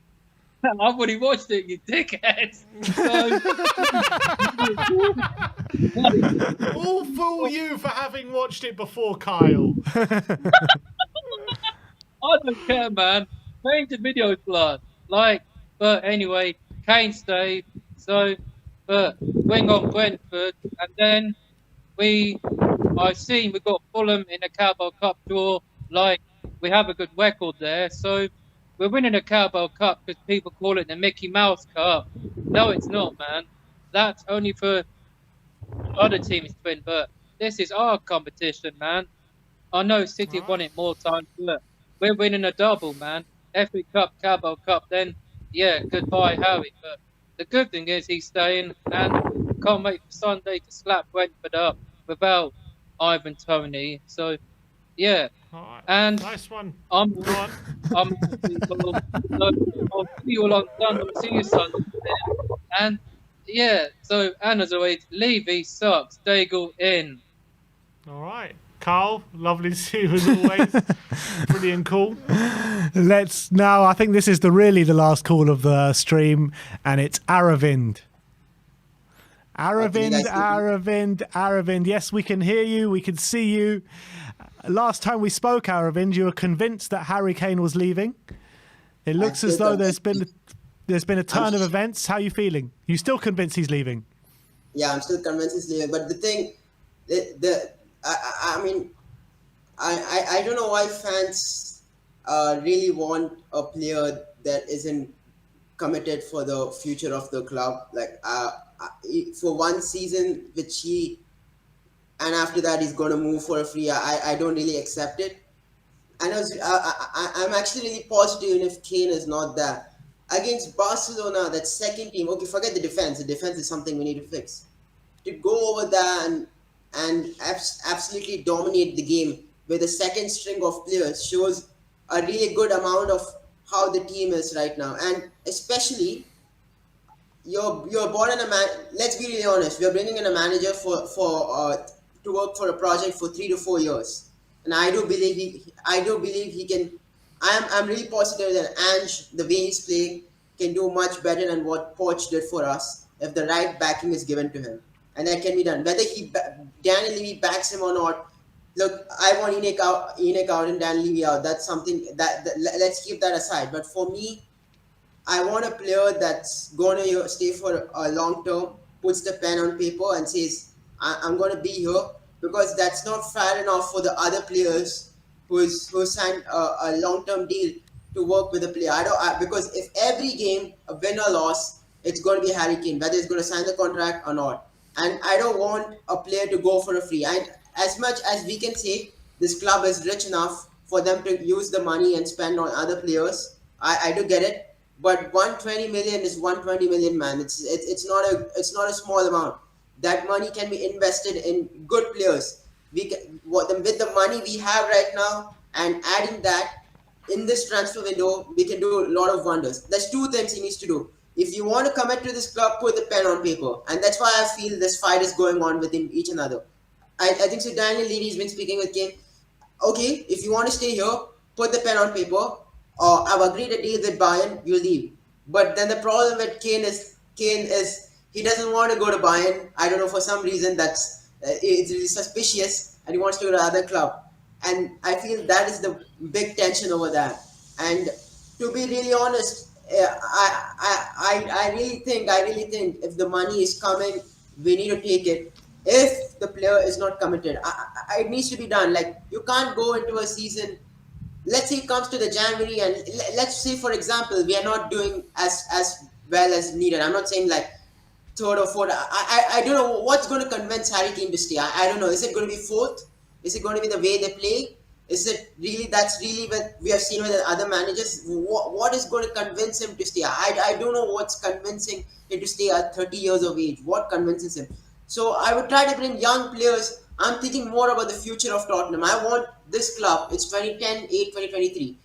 I've already watched it, you dickhead. So... all fool you for having watched it before, Kyle. I don't care, man. Change the videos, blood. Like, but anyway, Kane stayed. So, but bring on Brentford, and then I've seen we got Fulham in the Carabao Cup draw. Like, we have a good record there. So we're winning a Carabao Cup because people call it the Mickey Mouse Cup. No, it's not, man. That's only for other teams to win, but this is our competition, man. I know City have won it more times, but we're winning a double, man. FA Cup, Carabao Cup, then, yeah, goodbye, Harry. But the good thing is he's staying, and can't wait for Sunday to slap Brentford up without Ivan Toney. So, yeah. Right. And nice one. I'll see you all on Sunday. I'll see you Sunday. And, yeah, so, and as always, Levy sucks. Daigle in. All right. Carl, lovely to see you as always. Brilliant call. Let's now, I think this is really the last call of the stream, and it's Aravind. Aravind. Yes, we can hear you. We can see you. Last time we spoke, Aravind, you were convinced that Harry Kane was leaving. It looks as though there's been a turn of events. How are you feeling? You still convinced he's leaving? Yeah, I'm still convinced he's leaving. But the thing, I mean, I don't know why fans really want a player that isn't committed for the future of the club. Like for one season, and after that he's going to move for a free. I don't really accept it. And I'm actually really positive even if Kane is not there. Against Barcelona, that second team, okay, forget the defense. The defense is something we need to fix. To go over there and absolutely dominate the game with a second string of players shows a really good amount of how the team is right now. And especially, you're brought in let's be really honest, we're bringing in a manager to work for a project for 3 to 4 years. And I do believe he can. I'm really positive that Ange, the way he's playing, can do much better than what Poch did for us if the right backing is given to him, and that can be done. Whether Daniel Levy backs him or not, look, I want Enoch out and Daniel Levy out. That's something that let's keep that aside. But for me, I want a player that's going to stay for a long term, puts the pen on paper, and says, "I'm going to be here." Because that's not fair enough for the other players who signed a long-term deal to work with the player. Because if every game, a win or loss, it's going to be Harry Kane, whether he's going to sign the contract or not. And I don't want a player to go for a free. And as much as we can say this club is rich enough for them to use the money and spend on other players, I do get it. But 120 million is 120 million, man. It's not a small amount. That money can be invested in good players. With the money we have right now and adding that in this transfer window, we can do a lot of wonders. There's two things he needs to do. If you want to commit to this club, put the pen on paper. And that's why I feel this fight is going on within each another. I think so. Daniel Levy's been speaking with Kane. Okay, if you want to stay here, put the pen on paper. Or I've agreed a deal with Bayern, you leave. But then the problem with Kane is he doesn't want to go to Bayern. I don't know, for some reason it's really suspicious, and he wants to go to another club. And I feel that is the big tension over that. And to be really honest, I really think if the money is coming, we need to take it. If the player is not committed, it needs to be done. Like, you can't go into a season. Let's say it comes to the January, and let's say, for example, we are not doing as well as needed. I'm not saying like third or fourth. I don't know what's going to convince Harry Kane to stay. I don't know. Is it going to be fourth? Is it going to be the way they play? Is it really? That's really what we have seen with the other managers. What is going to convince him to stay? I don't know what's convincing him to stay at 30 years of age. What convinces him? So I would try to bring young players. I'm thinking more about the future of Tottenham. I want this club. It's 2010, 2023.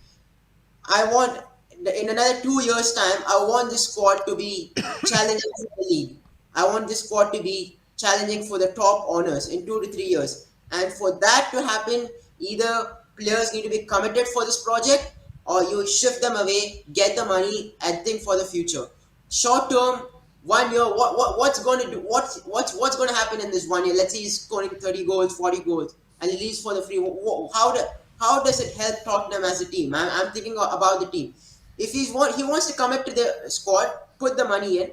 I want, in another 2 years' time, I want this squad to be challenging for the league. I want this squad to be challenging for the top honors in 2 to 3 years. And for that to happen, either players need to be committed for this project, or you shift them away, get the money, and think for the future. Short term, 1 year, what's going to do? What's going to happen in this 1 year? Let's say he's scoring 30 goals, 40 goals, and he leaves for the free. How does it help Tottenham as a team? I'm thinking about the team. If he wants to commit to the squad, put the money in,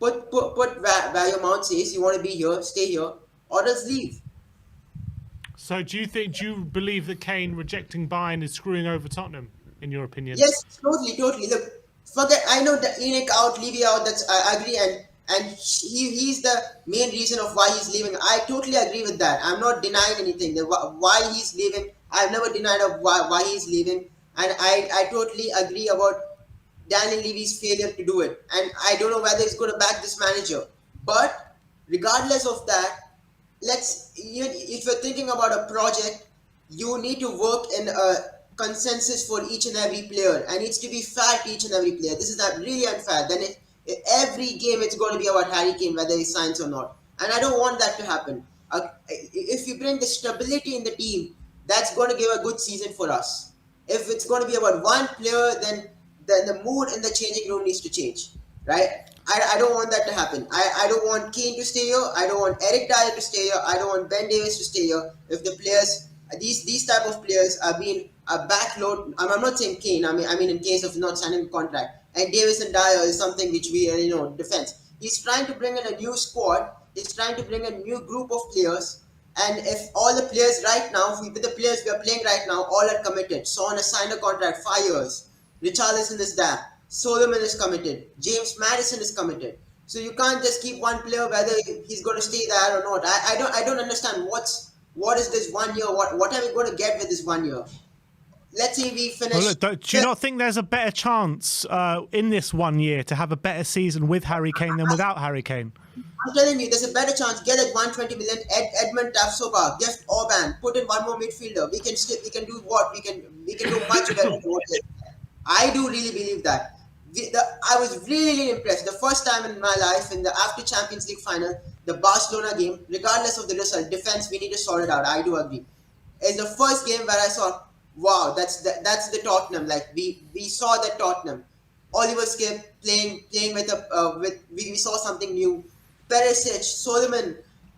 put where your mouth says you want to be here, stay here, or just leave. So do you believe that Kane rejecting Bayern is screwing over Tottenham, in your opinion? Yes, totally. Look, forget, I know that Enoch out, Levy out, I agree, and he's the main reason of why he's leaving. I totally agree with that. I'm not denying anything. Why he's leaving, I've never denied of why he's leaving, and I totally agree about Daniel Levy's failure to do it. And I don't know whether he's going to back this manager. But regardless of that, if you're thinking about a project, you need to work in a consensus for each and every player, and it needs to be fair to each and every player. This is not really unfair. Then every game it's going to be about Harry Kane, whether he signs or not. And I don't want that to happen. If you bring the stability in the team, that's going to give a good season for us. If it's going to be about one player, then the mood in the changing room needs to change, right? I don't want that to happen. I don't want Kane to stay here. I don't want Eric Dyer to stay here. I don't want Ben Davies to stay here. If the players, these type of players are being a backload. I'm not saying Kane. I mean in case of not signing a contract. And Davis and Dyer is something which we defense. He's trying to bring in a new squad. He's trying to bring a new group of players. And if all the players right now, with the players we are playing right now, all are committed. Son has signed a contract 5 years. Richarlison is there. Solomon is committed. James Madison is committed. So you can't just keep one player whether he's going to stay there or not. I don't understand what is this 1 year. What are we going to get with this 1 year? Let's say we finish. Well, look, do you not think there's a better chance in this 1 year to have a better season with Harry Kane than without Harry Kane? I'm telling you, there's a better chance. Get it 120 million. Edmund Tafsoba, Jeff Orban, put in one more midfielder. We can do what we can do much better than what it is. I do really believe that. I was really impressed. The first time in my life in the after Champions League final, the Barcelona game, regardless of the result, defense we need to sort it out. I do agree. It's the first game where I saw, wow, that's the Tottenham. Like we saw that Tottenham. Oliver Skip playing with we saw something new. Perisic, Solomon.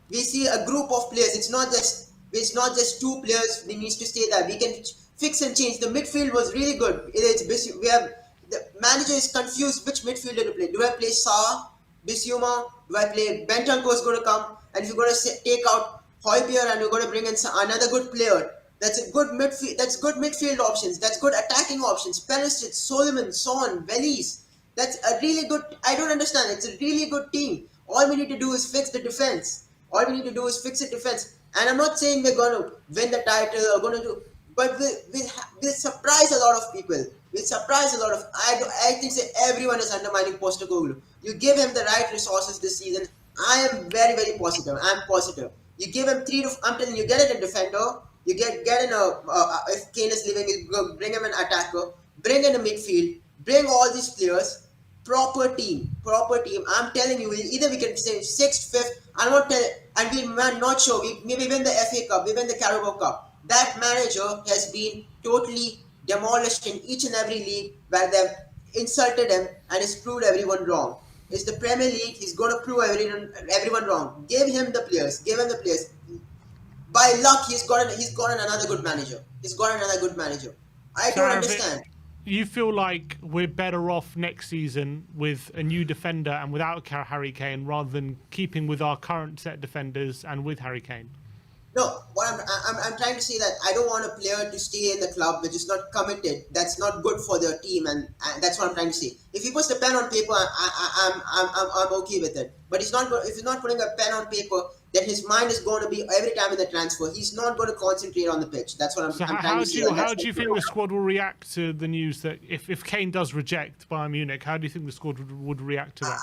We see a group of players. It's not just two players. We need to stay there. We can fix and change. The midfield was really good. We have the manager is confused which midfielder to play. Do I play Saar, Bissouma? Do I play Bentancur is going to come? And if you're going to take out Højbjerg and you're going to bring in another good player, that's a good midfield. That's good midfield options. That's good attacking options. Perisic, Solomon, Son, Velis. That's a really good. I don't understand. It's a really good team. All we need to do is fix the defense. All we need to do is fix the defense. And I'm not saying we're going to win the title or going to do, but we'll surprise a lot of people. We'll surprise a lot of. I think that everyone is undermining Postecoglou. You give him the right resources this season. I am very positive. I'm positive. You give him I'm telling you, get it a defender. You get in if Kane is leaving, you bring him an attacker. Bring in a midfield. Bring all these players. Proper team. I'm telling you, either we can say 6th, 5th. I'm not telling, and we're not sure. We maybe win the FA Cup, we win the Carabao Cup. That manager has been totally demolished in each and every league where they've insulted him and has proved everyone wrong. It's the Premier League. He's going to prove everyone wrong. Give him the players. By luck, he's got another good manager. I don't understand. You feel like we're better off next season with a new defender and without Harry Kane rather than keeping with our current set defenders and with Harry Kane? No, what I'm trying to say that I don't want a player to stay in the club which is not committed. That's not good for their team, and that's what I'm trying to say. If he puts the pen on paper, I'm okay with it. But if he's not putting a pen on paper, then his mind is going to be every time in the transfer. He's not going to concentrate on the pitch. That's what I'm trying to say. How do you think the squad will react to the news that if Kane does reject Bayern Munich, how do you think the squad would react to that?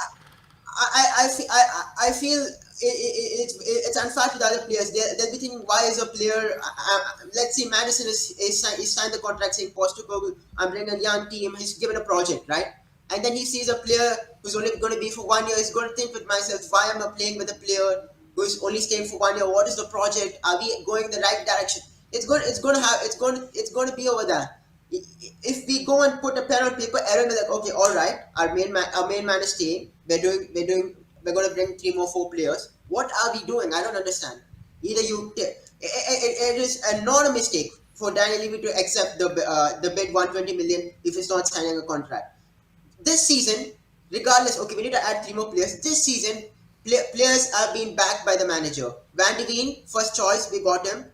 I feel it's unfair to the other players. They'll be thinking, why is a player? Let's say Madison is signed the contract saying Postecoglou, I'm bringing a young team. He's given a project, right? And then he sees a player who's only going to be for 1 year. He's going to think with myself, why am I playing with a player who's only staying for 1 year? What is the project? Are we going in the right direction? It's going to be over there. If we go and put a pen on paper, Aaron is like, okay, all right, our main man is staying. We're going to bring 3 more 4 players. What are we doing? I don't understand. Either it is not a mistake for Daniel Levy to accept the bid 120 million if he's not signing a contract. This season, regardless, okay, we need to add 3 more players. This season, players are being backed by the manager. Van de Ven, first choice, we got him.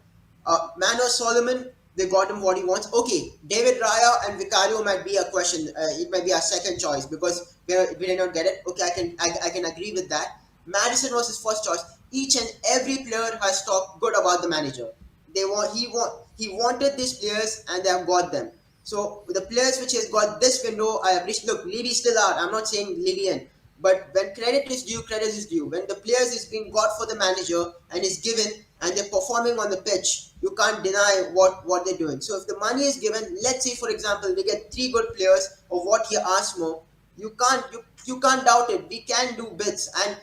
Mano Solomon, they got him what he wants. Okay, David Raya and Vicario might be a question. It might be our second choice because we did not get it. Okay, I can agree with that. Madison was his first choice. Each and every player has talked good about the manager. He wanted these players and they have got them. So the players which has got this window, I have reached. Look, Levy's still out. I'm not saying Levy in. But when credit is due, credit is due. When the players is being got for the manager and is given and they're performing on the pitch, you can't deny what they're doing. So if the money is given, let's say for example we get 3 good players of what he asked for, you can't doubt it. We can do bits, and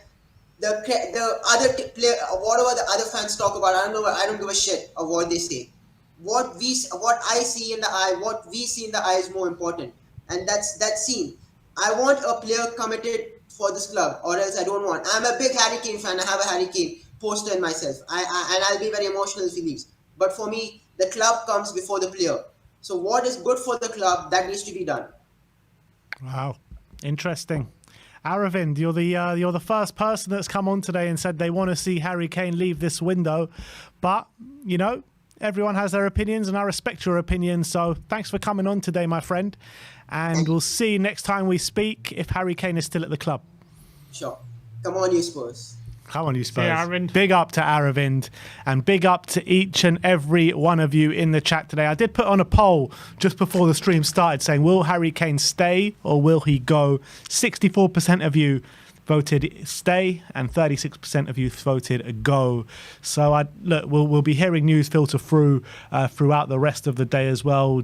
the other player, whatever the other fans talk about, I don't give a shit of what they say. What I see in the eye, what we see in the eye is more important, and that's that scene. I want a player committed for this club, or else I don't want. I'm a big Harry Kane fan. I have a Harry Kane poster in myself. And I'll be very emotional if he leaves. But for me, the club comes before the player. So what is good for the club, that needs to be done. Wow, interesting. Aravind, you're the first person that's come on today and said they want to see Harry Kane leave this window, but you know, everyone has their opinions, and I respect your opinion. So thanks for coming on today, my friend, and we'll see next time we speak if Harry Kane is still at the club. Sure. Come on, you Spurs. Come on, you Spurs. Yeah, Aravind. Big up to Aravind, and big up to each and every one of you in the chat today. I did put on a poll just before the stream started saying, will Harry Kane stay or will he go? 64% of you voted stay and 36% of you voted go. So look, we'll be hearing news filter through throughout the rest of the day as well.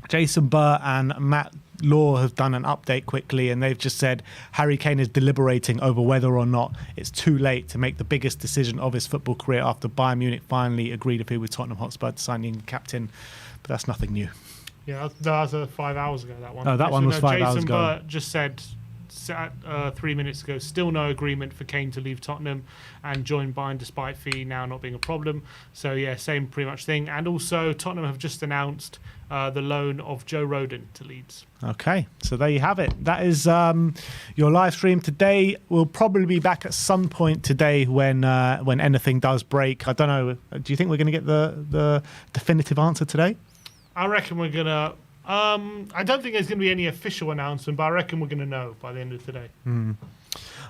Jason Burr and Matt Law have done an update quickly, and they've just said Harry Kane is deliberating over whether or not it's too late to make the biggest decision of his football career after Bayern Munich finally agreed to with Tottenham Hotspur to sign the captain. But that's nothing new. Yeah, that was 5 hours ago, that one. Oh, that one was 5 hours ago. Jason Burr just said 3 minutes ago, still no agreement for Kane to leave Tottenham and join Bayern despite fee now not being a problem. So yeah, same pretty much thing. And also Tottenham have just announced the loan of Joe Rodon to Leeds. Okay, so there you have it. That is your live stream today. We'll probably be back at some point today when anything does break. I don't know. Do you think we're going to get the definitive answer today? I reckon we're going to... I don't think there's going to be any official announcement, but I reckon we're going to know by the end of today.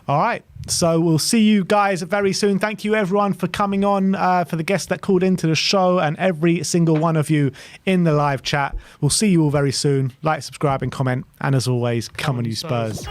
All right. So we'll see you guys very soon. Thank you, everyone, for coming on, for the guests that called into the show, and every single one of you in the live chat. We'll see you all very soon. Like, subscribe, and comment. And as always, come on, you Spurs.